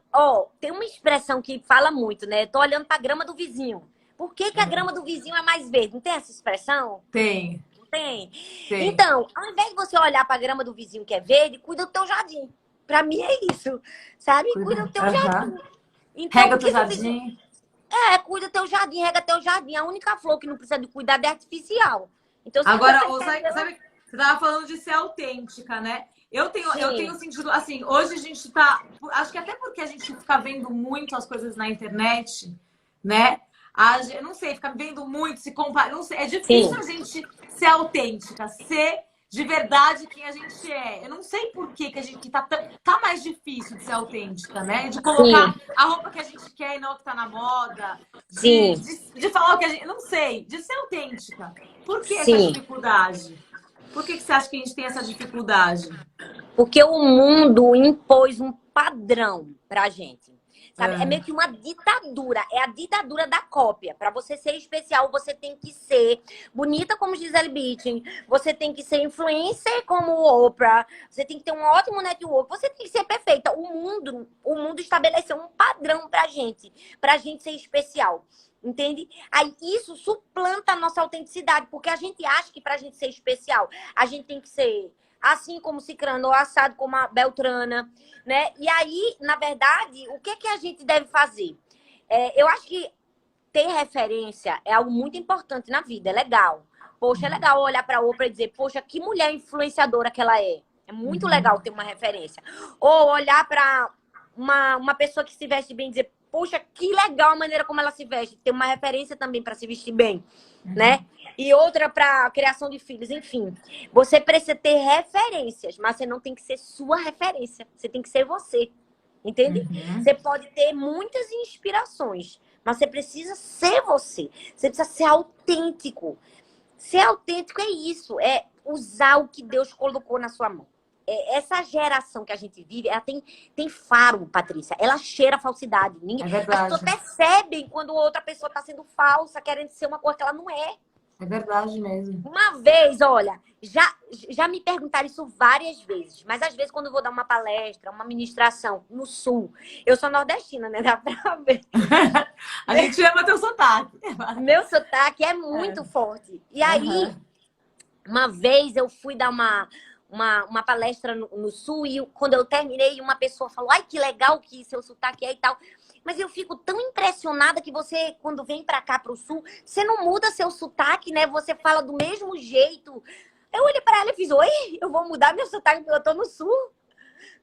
tem uma expressão que fala muito, né? Tô olhando pra grama do vizinho. Por que a grama do vizinho é mais verde? Não tem essa expressão? Tem. Tem. Então, ao invés de você olhar pra grama do vizinho que é verde, cuida do teu jardim. Pra mim é isso. Sabe? Cuida do teu jardim. Então, rega teu jardim. Cuida do teu jardim, rega teu jardim. A única flor que não precisa de cuidado é artificial. Então, agora, sabe, você tava falando de ser autêntica, né? Eu tenho sentido, assim, hoje a gente tá... Acho que até porque a gente fica vendo muito as coisas na internet, né? Eu não sei, fica vendo muito, se compara... Não sei, é difícil a gente ser autêntica, ser de verdade quem a gente é. Eu não sei por que a gente tá mais difícil de ser autêntica, né? De colocar a roupa que a gente quer e não que tá na moda. De falar o que a gente... Não sei, de ser autêntica. Por que essa dificuldade? Por que você acha que a gente tem essa dificuldade? Porque o mundo impôs um padrão pra gente. Sabe? É meio que uma ditadura. É a ditadura da cópia. Para você ser especial, você tem que ser bonita como Gisele Bündchen. Você tem que ser influencer como Oprah. Você tem que ter um ótimo network. Você tem que ser perfeita. O mundo estabeleceu um padrão pra gente ser especial. Entende? Aí isso suplanta a nossa autenticidade. Porque a gente acha que pra gente ser especial, a gente tem que ser assim como Cicrano, ou assado como a Beltrana, né? E aí, na verdade, o que a gente deve fazer? Eu acho que ter referência é algo muito importante na vida, é legal. Poxa, é legal olhar para a Oprah e dizer, poxa, que mulher influenciadora que ela é. É muito legal ter uma referência. Ou olhar para uma pessoa que se veste bem e dizer, poxa, que legal a maneira como ela se veste. Ter uma referência também para se vestir bem, né? E outra para criação de filhos, enfim. Você precisa ter referências, mas você não tem que ser sua referência. Você tem que ser você, entende? Você pode ter muitas inspirações, mas você precisa ser você. Você precisa ser autêntico. Ser autêntico é isso, é usar o que Deus colocou na sua mão. Essa geração que a gente vive, ela tem faro, Patrícia. Ela cheira a falsidade. É As verdade. pessoas percebem quando outra pessoa está sendo falsa, querendo ser uma coisa que ela não é. É verdade mesmo. Uma vez, olha, já me perguntaram isso várias vezes, mas às vezes quando eu vou dar uma palestra, uma ministração no Sul, eu sou nordestina, né? Dá pra ver. A gente ama teu sotaque. Meu sotaque é muito forte. E aí, uma vez eu fui dar uma palestra no Sul e quando eu terminei, uma pessoa falou, ai, que legal que seu sotaque é e tal. Mas eu fico tão impressionada que você, quando vem pra cá, pro Sul, você não muda seu sotaque, né? Você fala do mesmo jeito. Eu olhei pra ela e fiz, oi, eu vou mudar meu sotaque porque eu tô no Sul.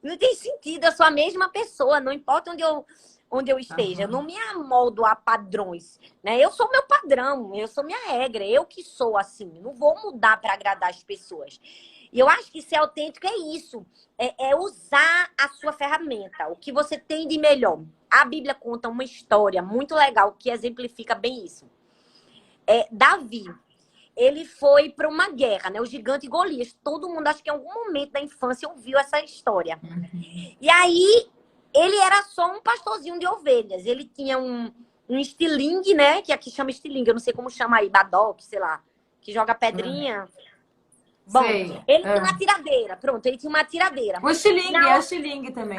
Não tem sentido, eu sou a mesma pessoa, não importa onde eu esteja. Eu não me amoldo a padrões, né? Eu sou meu padrão, eu sou minha regra, eu que sou assim. Não vou mudar pra agradar as pessoas. E eu acho que ser autêntico é isso. É usar a sua ferramenta, o que você tem de melhor. A Bíblia conta uma história muito legal que exemplifica bem isso. Davi, ele foi para uma guerra, né? O gigante Golias. Todo mundo, acho que em algum momento da infância, ouviu essa história. E aí, ele era só um pastorzinho de ovelhas. Ele tinha um estilingue, né? Que aqui chama estilingue. Eu não sei como chama aí, badoque, sei lá. Que joga pedrinha. Bom, Sei. ele tinha uma tiradeira. Pronto, ele tinha uma tiradeira. O estilingue, é o estilingue também.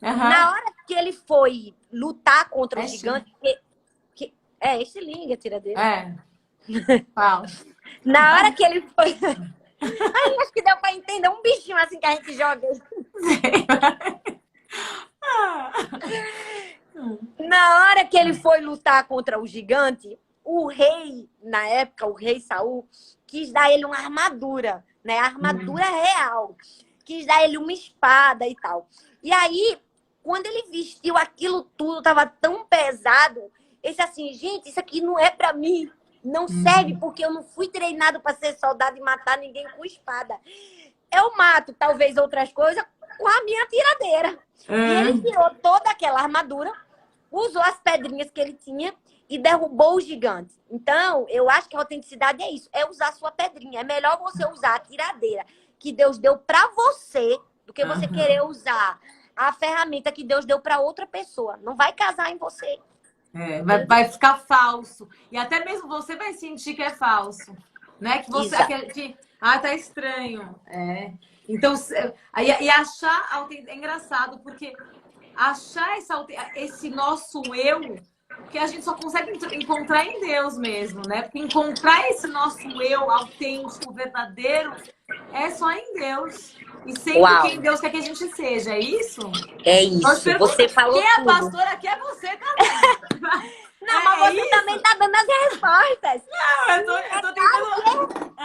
Na hora que ele foi lutar contra o gigante... estilingue, a tiradeira. Fala. Na hora que ele foi... Aí, acho que deu pra entender um bichinho assim que a gente joga. Na hora que ele foi lutar contra o gigante, o rei, na época, o rei Saul, quis dar ele uma armadura, né? Armadura real. Quis dar ele uma espada e tal. E aí, quando ele vestiu aquilo tudo, tava tão pesado, ele disse assim, gente, isso aqui não é pra mim. Não serve porque eu não fui treinado para ser soldado e matar ninguém com espada. Eu mato, talvez, outras coisas com a minha tiradeira. E ele tirou toda aquela armadura, usou as pedrinhas que ele tinha e derrubou o gigante. Então, eu acho que a autenticidade é isso, é usar a sua pedrinha. É melhor você usar a tiradeira que Deus deu para você do que você querer usar a ferramenta que Deus deu para outra pessoa. Não vai casar em você. Vai ficar falso. E até mesmo você vai sentir que é falso. Né? Que você. Tá estranho. Então, e achar. É engraçado, porque achar esse nosso eu, que a gente só consegue encontrar em Deus mesmo, né? Porque encontrar esse nosso eu autêntico, verdadeiro, é só em Deus. E sempre quem Deus quer que a gente seja, é isso? É isso, você falou quem tudo. É a pastora aqui é você também. Não, mas você também tá dando as respostas. Não, eu tô tentando...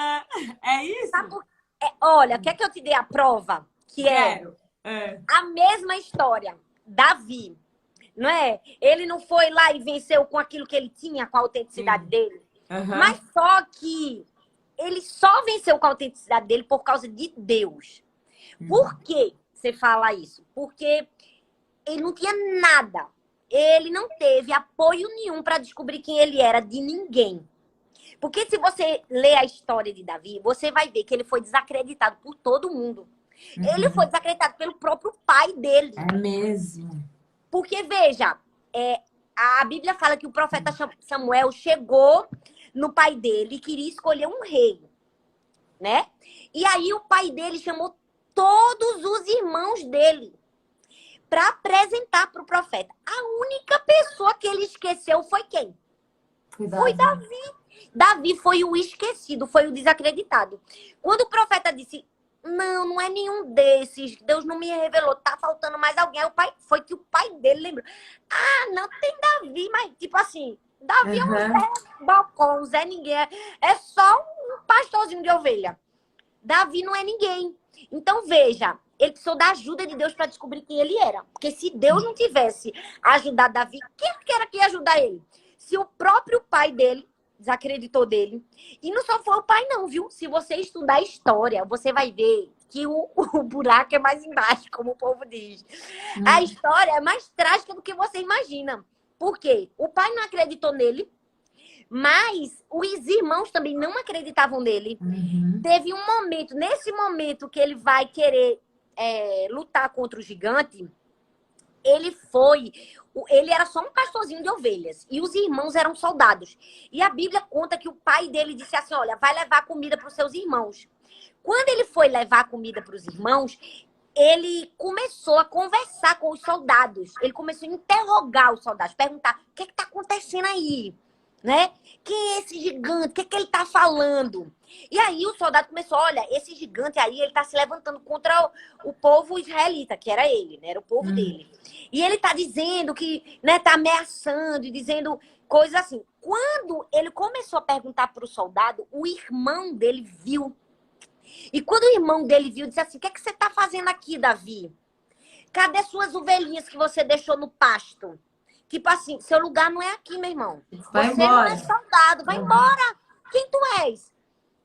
É isso? Olha, quer que eu te dê a prova? Que a mesma história. Davi, não é? Ele não foi lá e venceu com aquilo que ele tinha, com a autenticidade dele. Mas só que ele só venceu com a autenticidade dele por causa de Deus. Por que você fala isso? Porque ele não tinha nada. Ele não teve apoio nenhum para descobrir quem ele era de ninguém. Porque se você ler a história de Davi, você vai ver que ele foi desacreditado por todo mundo. Ele foi desacreditado pelo próprio pai dele. É mesmo. Porque, veja, a Bíblia fala que o profeta Samuel chegou no pai dele e queria escolher um rei, né? E aí o pai dele chamou todos os irmãos dele para apresentar para o profeta. A única pessoa que ele esqueceu foi quem? Foi Davi. Davi foi o esquecido, foi o desacreditado. Quando o profeta disse, não é nenhum desses, Deus não me revelou, tá faltando mais alguém. Foi que o pai dele lembrou. Ah, não, tem Davi, mas tipo assim, Davi é um Zé Balcão, Zé ninguém, é só um pastorzinho de ovelha. Davi não é ninguém. Então veja, ele precisou da ajuda de Deus para descobrir quem ele era. Porque se Deus não tivesse ajudado Davi, quem era que ia ajudar ele? Se o próprio pai dele desacreditou dele. E não só foi o pai não, viu? Se você estudar a história, você vai ver que o buraco é mais embaixo, como o povo diz. A história é mais trágica do que você imagina. Por quê? O pai não acreditou nele, mas os irmãos também não acreditavam nele. Teve um momento, nesse momento que ele vai querer lutar contra o gigante, ele era só um pastorzinho de ovelhas. E os irmãos eram soldados. E a Bíblia conta que o pai dele disse assim, olha, vai levar comida para os seus irmãos. Quando ele foi levar comida para os irmãos, ele começou a conversar com os soldados. Ele começou a interrogar os soldados, perguntar, o que está acontecendo aí? Né? Quem é esse gigante? O que ele tá falando? E aí o soldado começou, olha, esse gigante aí, ele tá se levantando contra o povo israelita, que era ele, né? Era o povo dele. E ele tá dizendo que, né, tá ameaçando e dizendo coisas assim. Quando ele começou a perguntar pro soldado, o irmão dele viu. E quando o irmão dele viu, disse assim, o que você tá fazendo aqui, Davi? Cadê suas ovelhinhas que você deixou no pasto? Tipo assim, seu lugar não é aqui, meu irmão. Vai você embora. não é soldado, vai embora. Quem tu és?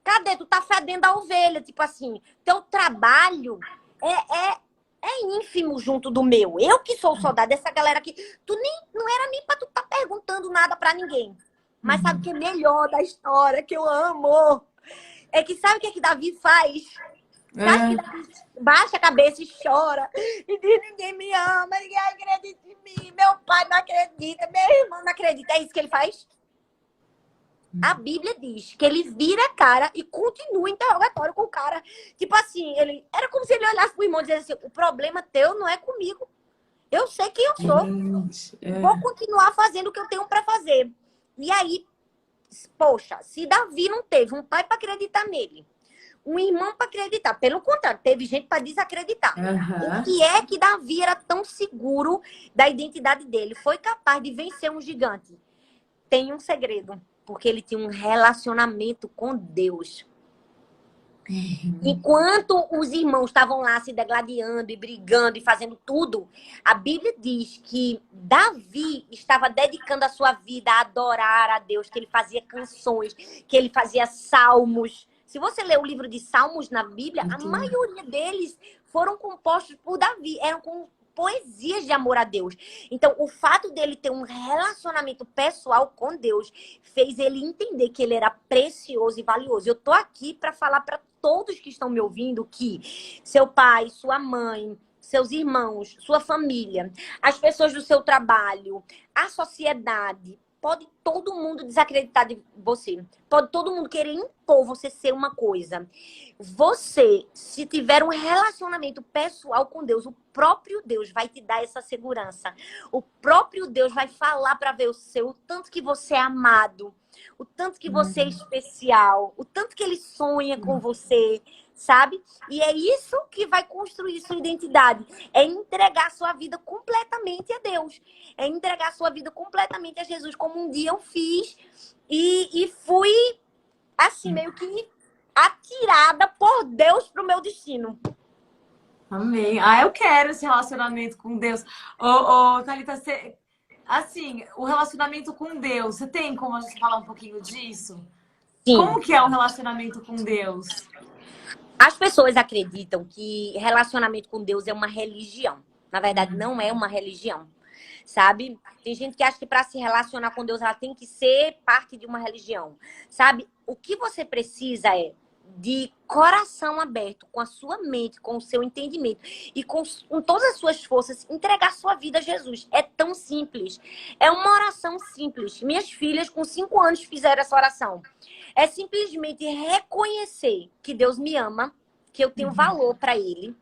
Cadê? Tu tá fedendo a ovelha. Tipo assim, teu trabalho é ínfimo junto do meu. Eu que sou soldado, essa galera aqui. Não era nem pra tu tá perguntando nada pra ninguém. Mas sabe o que é melhor da história, que eu amo? É que sabe o que Davi faz? Sabe que Davi baixa a cabeça e chora. E diz, ninguém me ama, ninguém acredita em mim. Meu pai não acredita, meu irmão não acredita. É isso que ele faz? A Bíblia diz que ele vira a cara e continua interrogatório com o cara. Tipo assim, era como se ele olhasse pro irmão e dissesse assim, o problema teu não é comigo. Eu sei quem eu sou. Vou continuar fazendo o que eu tenho para fazer. E aí, poxa, se Davi não teve um pai para acreditar nele, um irmão para acreditar, pelo contrário, teve gente para desacreditar. O que é que Davi era tão seguro da identidade dele? Foi capaz de vencer um gigante. Tem um segredo, porque ele tinha um relacionamento com Deus. Enquanto os irmãos estavam lá se degladiando e brigando e fazendo tudo, a Bíblia diz que Davi estava dedicando a sua vida a adorar a Deus, que ele fazia canções, que ele fazia salmos. Se você ler o livro de Salmos na Bíblia, a maioria deles foram compostos por Davi, eram com poesias de amor a Deus. Então, o fato dele ter um relacionamento pessoal com Deus fez ele entender que ele era precioso e valioso. Eu tô aqui para falar para todos que estão me ouvindo que seu pai, sua mãe, seus irmãos, sua família, as pessoas do seu trabalho, a sociedade, pode todo mundo desacreditar de você. Pode todo mundo querer impor você ser uma coisa. Você, se tiver um relacionamento pessoal com Deus, o próprio Deus vai te dar essa segurança. O próprio Deus vai falar para ver o tanto que você é amado, o tanto que você é especial, o tanto que ele sonha com você, sabe? E é isso que vai construir sua identidade. É entregar sua vida completamente a Deus. É entregar sua vida completamente a Jesus, como um dia eu fiz. E fui, assim, meio que atirada por Deus pro meu destino. Amém. Ah, eu quero esse relacionamento com Deus. Ô, Thalita, você... Assim, o relacionamento com Deus, você tem como a gente falar um pouquinho disso? Sim. Como que é o relacionamento com Deus? As pessoas acreditam que relacionamento com Deus é uma religião. Na verdade, não é uma religião. sabe? Tem gente que acha que para se relacionar com Deus ela tem que ser parte de uma religião, sabe? O que você precisa é de coração aberto, com a sua mente, com o seu entendimento e com todas as suas forças, entregar sua vida a Jesus. É tão simples. É uma oração simples. Minhas filhas, com 5 anos, fizeram essa oração. É simplesmente reconhecer que Deus me ama, que eu tenho valor para Ele,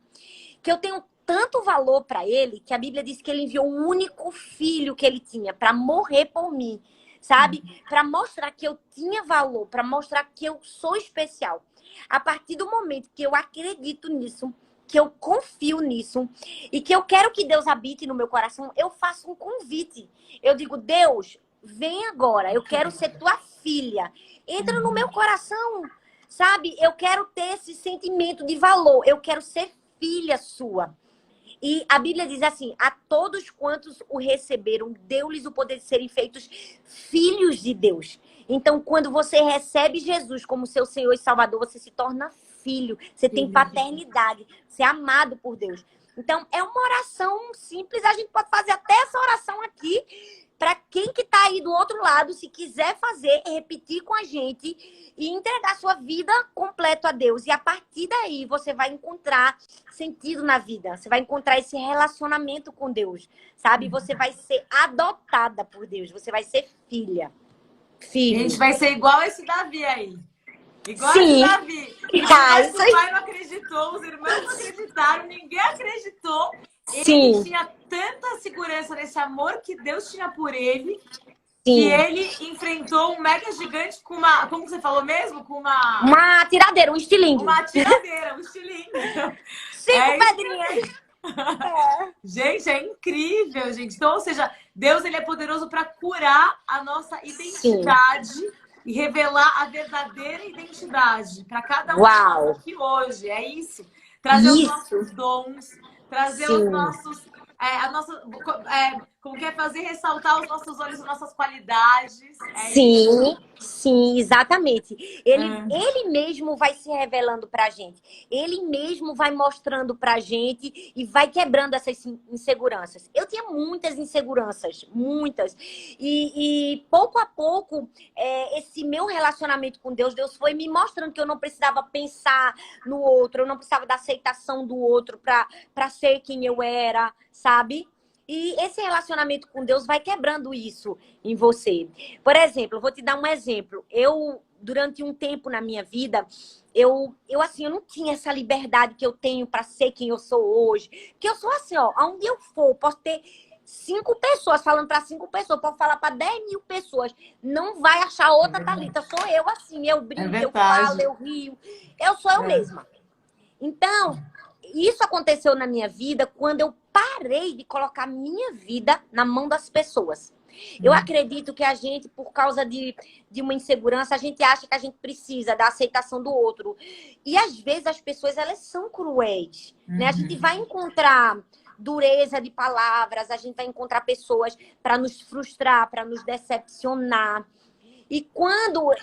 que eu tenho tanto valor para Ele, que a Bíblia diz que Ele enviou o único filho que Ele tinha para morrer por mim, sabe? Para mostrar que eu tinha valor, para mostrar que eu sou especial. A partir do momento que eu acredito nisso, que eu confio nisso e que eu quero que Deus habite no meu coração, eu faço um convite. Eu digo, Deus, vem agora, eu quero ser tua filha. Entra no meu coração, sabe? Eu quero ter esse sentimento de valor, eu quero ser filha sua. E a Bíblia diz assim, a todos quantos o receberam, deu-lhes o poder de serem feitos filhos de Deus. Então, quando você recebe Jesus como seu Senhor e Salvador, você se torna filho, você tem paternidade, você é amado por Deus. Então, é uma oração simples, a gente pode fazer até essa oração aqui, para quem que está aí do outro lado, se quiser fazer, repetir com a gente e entregar sua vida completa a Deus. E a partir daí, você vai encontrar sentido na vida, você vai encontrar esse relacionamento com Deus, sabe? Você vai ser adotada por Deus, você vai ser filha. A gente vai ser igual esse Davi aí. Igual Sim. esse Davi. Mas o pai não acreditou, os irmãos não acreditaram, ninguém acreditou. Sim. Ele tinha tanta segurança nesse amor que Deus tinha por ele, Sim. que ele enfrentou um mega gigante com uma... Como você falou mesmo? Com uma... Uma tiradeira, um estilingue. Uma tiradeira, um estilingue. 5 pedrinhas. Gente, é incrível, gente. Então, ou seja, Deus ele é poderoso para curar a nossa identidade e revelar a verdadeira identidade para cada um aqui hoje. É isso. Trazer os nossos dons, trazer os nossos... como quer fazer ressaltar os nossos olhos, as nossas qualidades. Sim, exatamente. Ele mesmo vai se revelando pra gente. Ele mesmo vai mostrando pra gente e vai quebrando essas inseguranças. Eu tinha muitas inseguranças, muitas. E pouco a pouco, esse meu relacionamento com Deus, Deus foi me mostrando que eu não precisava pensar no outro, eu não precisava da aceitação do outro pra ser quem eu era, sabe? E esse relacionamento com Deus vai quebrando isso em você. Por exemplo, eu vou te dar um exemplo. Durante um tempo na minha vida, eu não tinha essa liberdade que eu tenho para ser quem eu sou hoje. Porque eu sou assim, ó, aonde eu for, posso ter 5 pessoas falando para 5 pessoas, posso falar para 10.000 pessoas. Não vai achar outra Thalita. Sou eu assim, eu brinco, eu falo, eu rio. Eu sou eu mesma. Então, isso aconteceu na minha vida quando eu parei de colocar minha vida na mão das pessoas. Eu acredito que a gente, por causa de uma insegurança, a gente acha que a gente precisa da aceitação do outro. E às vezes as pessoas, elas são cruéis, né? A gente vai encontrar dureza de palavras, a gente vai encontrar pessoas para nos frustrar, para nos decepcionar. E quando...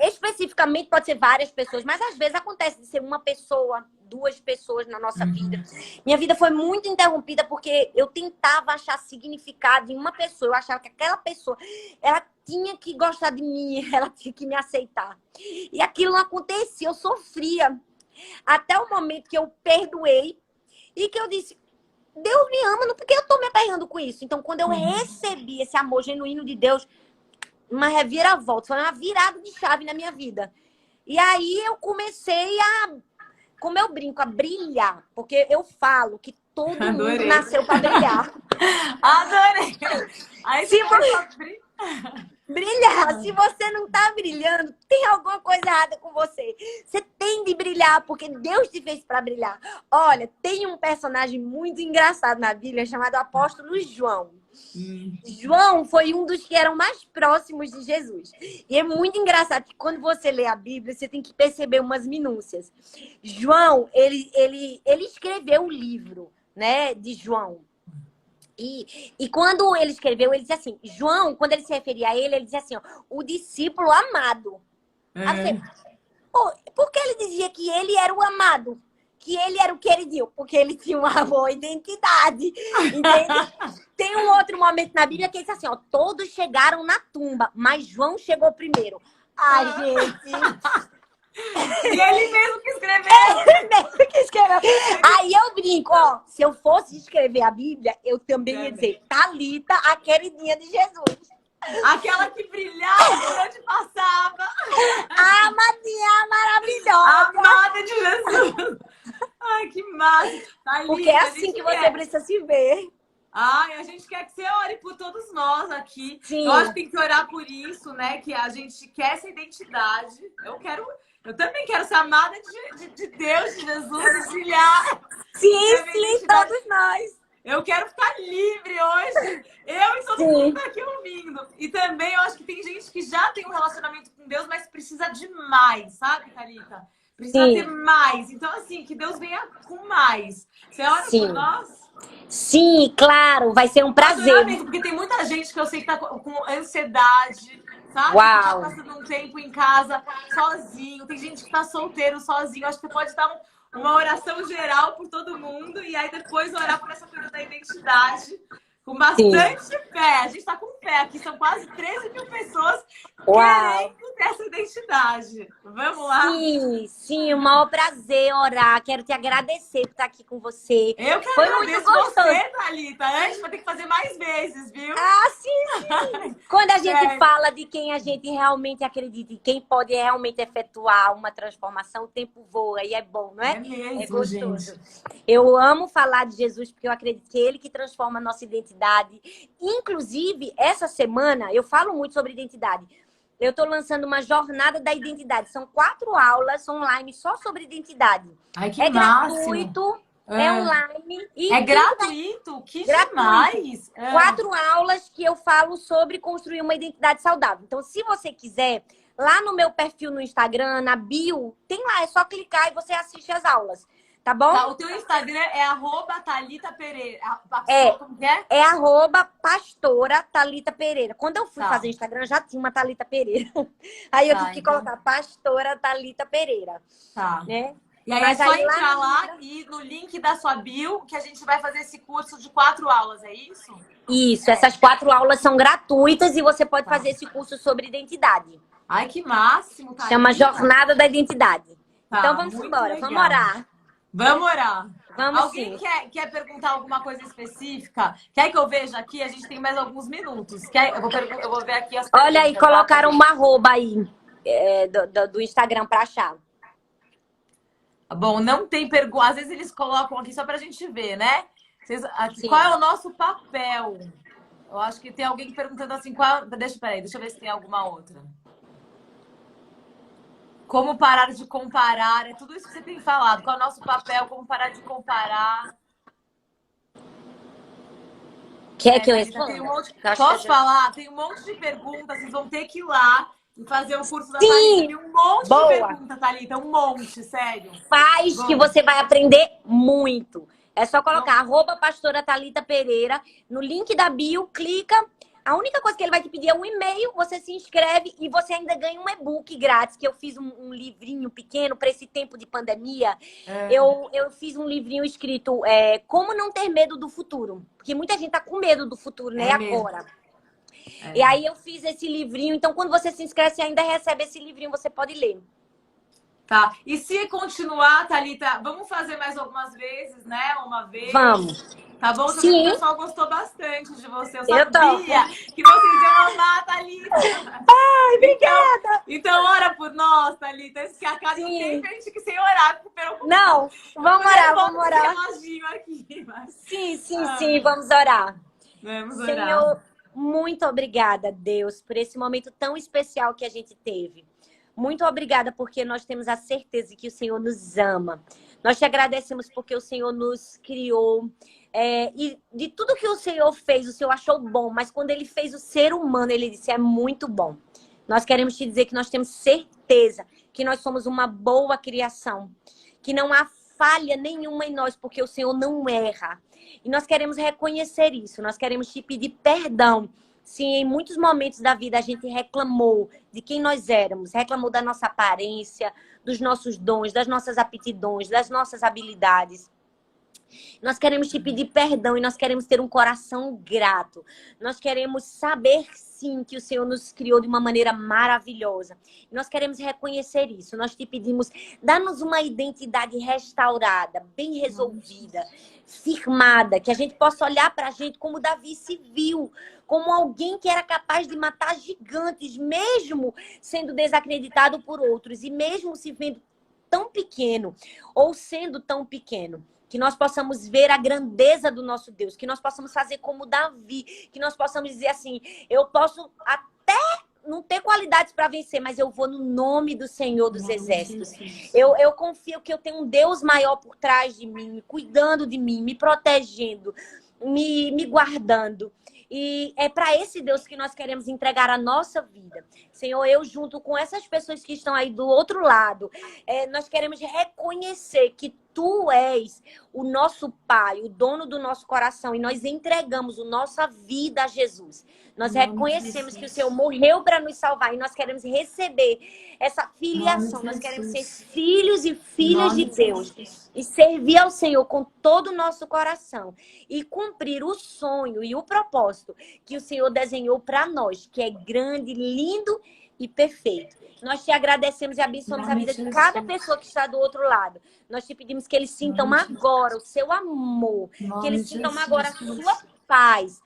Especificamente pode ser várias pessoas, mas às vezes acontece de ser uma pessoa, 2 pessoas na nossa vida. Minha vida foi muito interrompida porque eu tentava achar significado em uma pessoa. Eu achava que aquela pessoa, ela tinha que gostar de mim, ela tinha que me aceitar. E aquilo não acontecia, eu sofria. Até o momento que eu perdoei e que eu disse, Deus me ama, porque eu tô me aperreando com isso. Então, quando eu recebi esse amor genuíno de Deus, uma reviravolta, foi uma virada de chave na minha vida. E aí eu comecei a, como eu brinco, a brilhar. Porque eu falo que todo mundo nasceu para brilhar. Adorei! Aí se você... Brilhar. Se você não tá brilhando, tem alguma coisa errada com você. Você tem de brilhar, porque Deus te fez para brilhar. Olha, tem um personagem muito engraçado na Bíblia chamado Apóstolo João. João foi um dos que eram mais próximos de Jesus. E é muito engraçado que quando você lê a Bíblia, você tem que perceber umas minúcias. João, ele escreveu o livro, né, de João. E quando ele escreveu, ele disse assim, João, quando ele se referia a ele dizia assim, ó, o discípulo amado. Assim, por que ele dizia que ele era o amado? que ele era o queridinho, porque ele tinha uma boa identidade, entende? Tem um outro momento na Bíblia que diz assim, ó, todos chegaram na tumba, mas João chegou primeiro. Ai, gente... E ele mesmo que escreveu. Ele mesmo que escreveu. Aí eu brinco, ó, se eu fosse escrever a Bíblia, eu também ia dizer Talita, a queridinha de Jesus. Aquela que brilhava por onde passava. A amadinha maravilhosa. Amada de Jesus. Ai, que massa. Tá Porque linda, é a assim gente que você quer. precisa se ver. Ai, a gente quer que você ore por todos nós aqui. Sim. Eu acho que tem que orar por isso, né? Que a gente quer essa identidade. Eu também quero ser amada de Deus, de Jesus, de brilhar. Sim, Quero minha sim, identidade. todos nós. Eu quero ficar livre hoje. Eu e todo Sim. mundo tá aqui ouvindo. E também eu acho que tem gente que já tem um relacionamento com Deus, mas precisa de mais, sabe, Thalita? Precisa Sim. ter mais. Então, assim, que Deus venha com mais. Você ora Sim. por nós? Sim, claro, vai ser um Pode orar prazer. mesmo, porque tem muita gente que eu sei que tá com ansiedade, sabe? Uau. Que tá passando um tempo em casa sozinho. Tem gente que tá solteiro sozinho. Acho que você pode dar uma oração geral por todo mundo e aí depois orar por essa coisa da identidade. Com bastante fé. A gente tá com fé aqui. São quase 13 mil pessoas querendo ter essa identidade. Vamos lá? Sim, sim, o maior prazer orar. Quero te agradecer por estar aqui com você. Eu que Foi agradeço muito gostoso. você, Thalita. Antes vai ter que fazer mais vezes, viu? Ah, sim. Quando a gente É. fala de quem a gente realmente acredita e quem pode realmente efetuar uma transformação, o tempo voa e é bom, não é? É mesmo, É gostoso. gente. Eu amo falar de Jesus porque eu acredito que é ele que transforma a nossa identidade. Inclusive, essa semana, eu falo muito sobre identidade. Eu estou lançando uma jornada da identidade. São 4 aulas online só sobre identidade. Ai, que É máximo. gratuito, é online. E É gratuito? Que demais! 4 aulas que eu falo sobre construir uma identidade saudável. Então, se você quiser, lá no meu perfil no Instagram, na bio, tem lá, é só clicar e você assiste as aulas. Tá bom? Tá, o teu Instagram é @Thalita Pereira. Como que é? É @pastora Thalita Pereira. Quando eu fui fazer Instagram, já tinha uma Thalita Pereira. Aí eu tive que colocar pastora Thalita Pereira. Tá. Né? E aí Mas é só aí entrar lá lá e no link da sua bio que a gente vai fazer esse curso de 4 aulas, é isso? Isso, essas 4 aulas são gratuitas e você pode fazer esse curso sobre identidade. Ai, que máximo, Thalita. Chama Jornada da Identidade. Tá, então vamos muito embora, legal. vamos orar. Vamos orar. Vamos Alguém sim. quer perguntar alguma coisa específica? Quer que eu veja aqui? A gente tem mais alguns minutos. Eu vou ver aqui as perguntas. Olha aí, colocaram uma arroba aí do Instagram para achar. Bom, não tem pergunta. Às vezes eles colocam aqui só pra gente ver, né? Sim. Qual é o nosso papel? Eu acho que tem alguém perguntando assim, deixa eu ver se tem alguma outra. Como parar de comparar? É tudo isso que você tem falado. Qual é o nosso papel? Como parar de comparar? Quer que eu responda? Posso falar? Tem um monte de perguntas. Vocês vão ter que ir lá e fazer o curso da Thalita. Tem um monte de perguntas, Thalita. Um monte, sério. Faz que você vai aprender muito. É só colocar @pastora Thalita Pereira no link da bio, clica. A única coisa que ele vai te pedir é um e-mail, você se inscreve e você ainda ganha um e-book grátis, que eu fiz um livrinho pequeno para esse tempo de pandemia. Eu fiz um livrinho escrito Como Não Ter Medo do Futuro. Porque muita gente tá com medo do futuro, né? Agora. E aí eu fiz esse livrinho. Então, quando você se inscreve, você ainda recebe esse livrinho, você pode ler. Tá. E se continuar, Thalita, vamos fazer mais algumas vezes, né? Uma vez. Vamos. Tá bom? Sim. O pessoal gostou bastante de você. Eu Eu sabia que vocês iam amar, Thalita. Ai, obrigada. Então, ora por nós, Thalita. Esse que a cada tempo a gente que sem orar. Não, vamos orar, vamos orar. Aqui, mas... Sim, vamos orar. Vamos orar. Senhor, muito obrigada, Deus, por esse momento tão especial que a gente teve. Muito obrigada porque nós temos a certeza que o Senhor nos ama. Nós te agradecemos porque o Senhor nos criou. E de tudo que o Senhor fez, o Senhor achou bom. Mas quando Ele fez o ser humano, Ele disse, é muito bom. Nós queremos te dizer que nós temos certeza que nós somos uma boa criação. Que não há falha nenhuma em nós, porque o Senhor não erra. E nós queremos reconhecer isso. Nós queremos te pedir perdão Sim, em muitos momentos da vida a gente reclamou de quem nós éramos, reclamou da nossa aparência, dos nossos dons, das nossas aptidões, das nossas habilidades. Nós queremos te pedir perdão e nós queremos ter um coração grato. Nós queremos saber, sim, que o Senhor nos criou de uma maneira maravilhosa. Nós queremos reconhecer isso. Nós te pedimos, dá-nos uma identidade restaurada, bem resolvida, firmada, que a gente possa olhar para a gente como Davi se viu, como alguém que era capaz de matar gigantes, mesmo sendo desacreditado por outros e mesmo se vendo tão pequeno ou sendo tão pequeno. Que nós possamos ver a grandeza do nosso Deus, que nós possamos fazer como Davi, que nós possamos dizer assim, eu posso até não ter qualidades para vencer, mas eu vou no nome do Senhor dos Exércitos. Eu confio que eu tenho um Deus maior por trás de mim, cuidando de mim, me protegendo, me guardando. E é para esse Deus que nós queremos entregar a nossa vida. Senhor, eu junto com essas pessoas que estão aí do outro lado, nós queremos reconhecer que Tu és o nosso Pai, o dono do nosso coração, e nós entregamos a nossa vida a Jesus. Nós reconhecemos que o Senhor morreu para nos salvar e nós queremos receber essa filiação. Nós queremos ser filhos e filhas de Deus e servir ao Senhor com todo o nosso coração e cumprir o sonho e o propósito que o Senhor desenhou para nós, que é grande, lindo e perfeito. Nós te agradecemos e abençoamos a vida de cada pessoa que está do outro lado. Nós te pedimos que eles sintam agora o seu amor, que eles sintam agora a sua paz,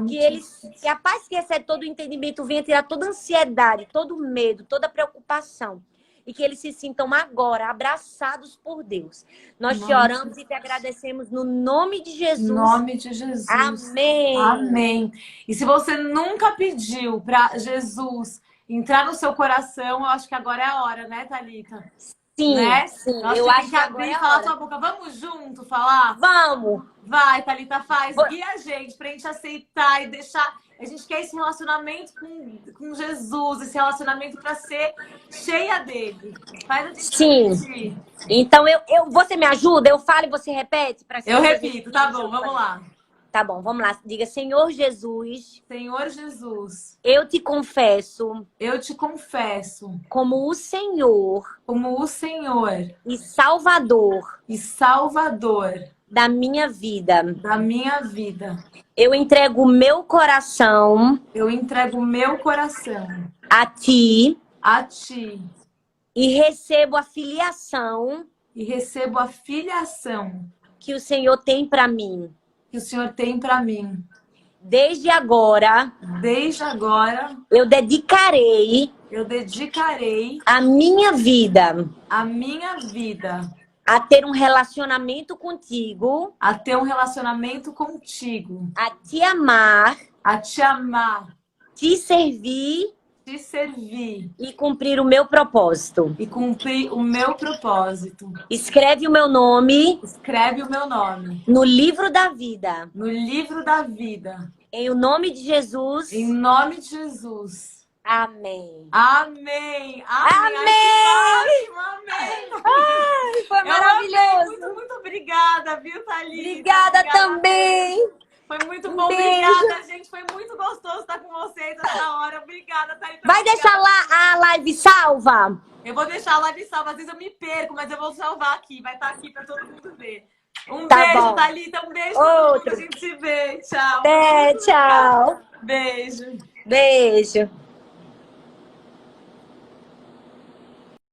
que a paz que excede todo o entendimento venha tirar toda ansiedade, todo medo, toda preocupação. E que eles se sintam agora abraçados por Deus. Nós te oramos e te agradecemos no nome de Jesus. Em nome de Jesus. Amém. Amém. E se você nunca pediu para Jesus entrar no seu coração, eu acho que agora é a hora, né, Thalita? Sim, né? sim. Nossa, Eu acho que abrir agora e é a falar hora. tua boca. Vamos junto falar? Vamos. Vai, Thalita, faz. Guia a gente pra gente aceitar e deixar... A gente quer esse relacionamento com Jesus, esse relacionamento para ser cheia dele. Faz a gente Sim. repetir. Então, você me ajuda? Eu falo e você repete? Eu repito, tá bom, vamos lá. Tá bom, vamos lá. Diga, Senhor Jesus, Senhor Jesus, eu te confesso como o Senhor e Salvador da minha vida. Eu entrego o meu coração a ti e recebo a filiação que o Senhor tem para mim. Desde agora, eu dedicarei a minha vida a ter um relacionamento contigo, a te amar, te servir e cumprir o meu propósito. Escreve o meu nome no livro da vida. Em o nome de Jesus. Amém. Amém. Amém. Ai, foi maravilhoso. Muito obrigada, viu, Thalita? Obrigada também. Foi muito bom. Obrigada, gente. Foi muito gostoso estar com vocês essa hora. Obrigada, Thalita. Vai deixar lá a live salva? Eu vou deixar a live salva. Às vezes eu me perco, mas eu vou salvar aqui. Vai estar aqui para todo mundo ver. Tá beijo, bom. Thalita. Um beijo. Outro. A gente se vê. Tchau. Tchau. Beijo. Beijo.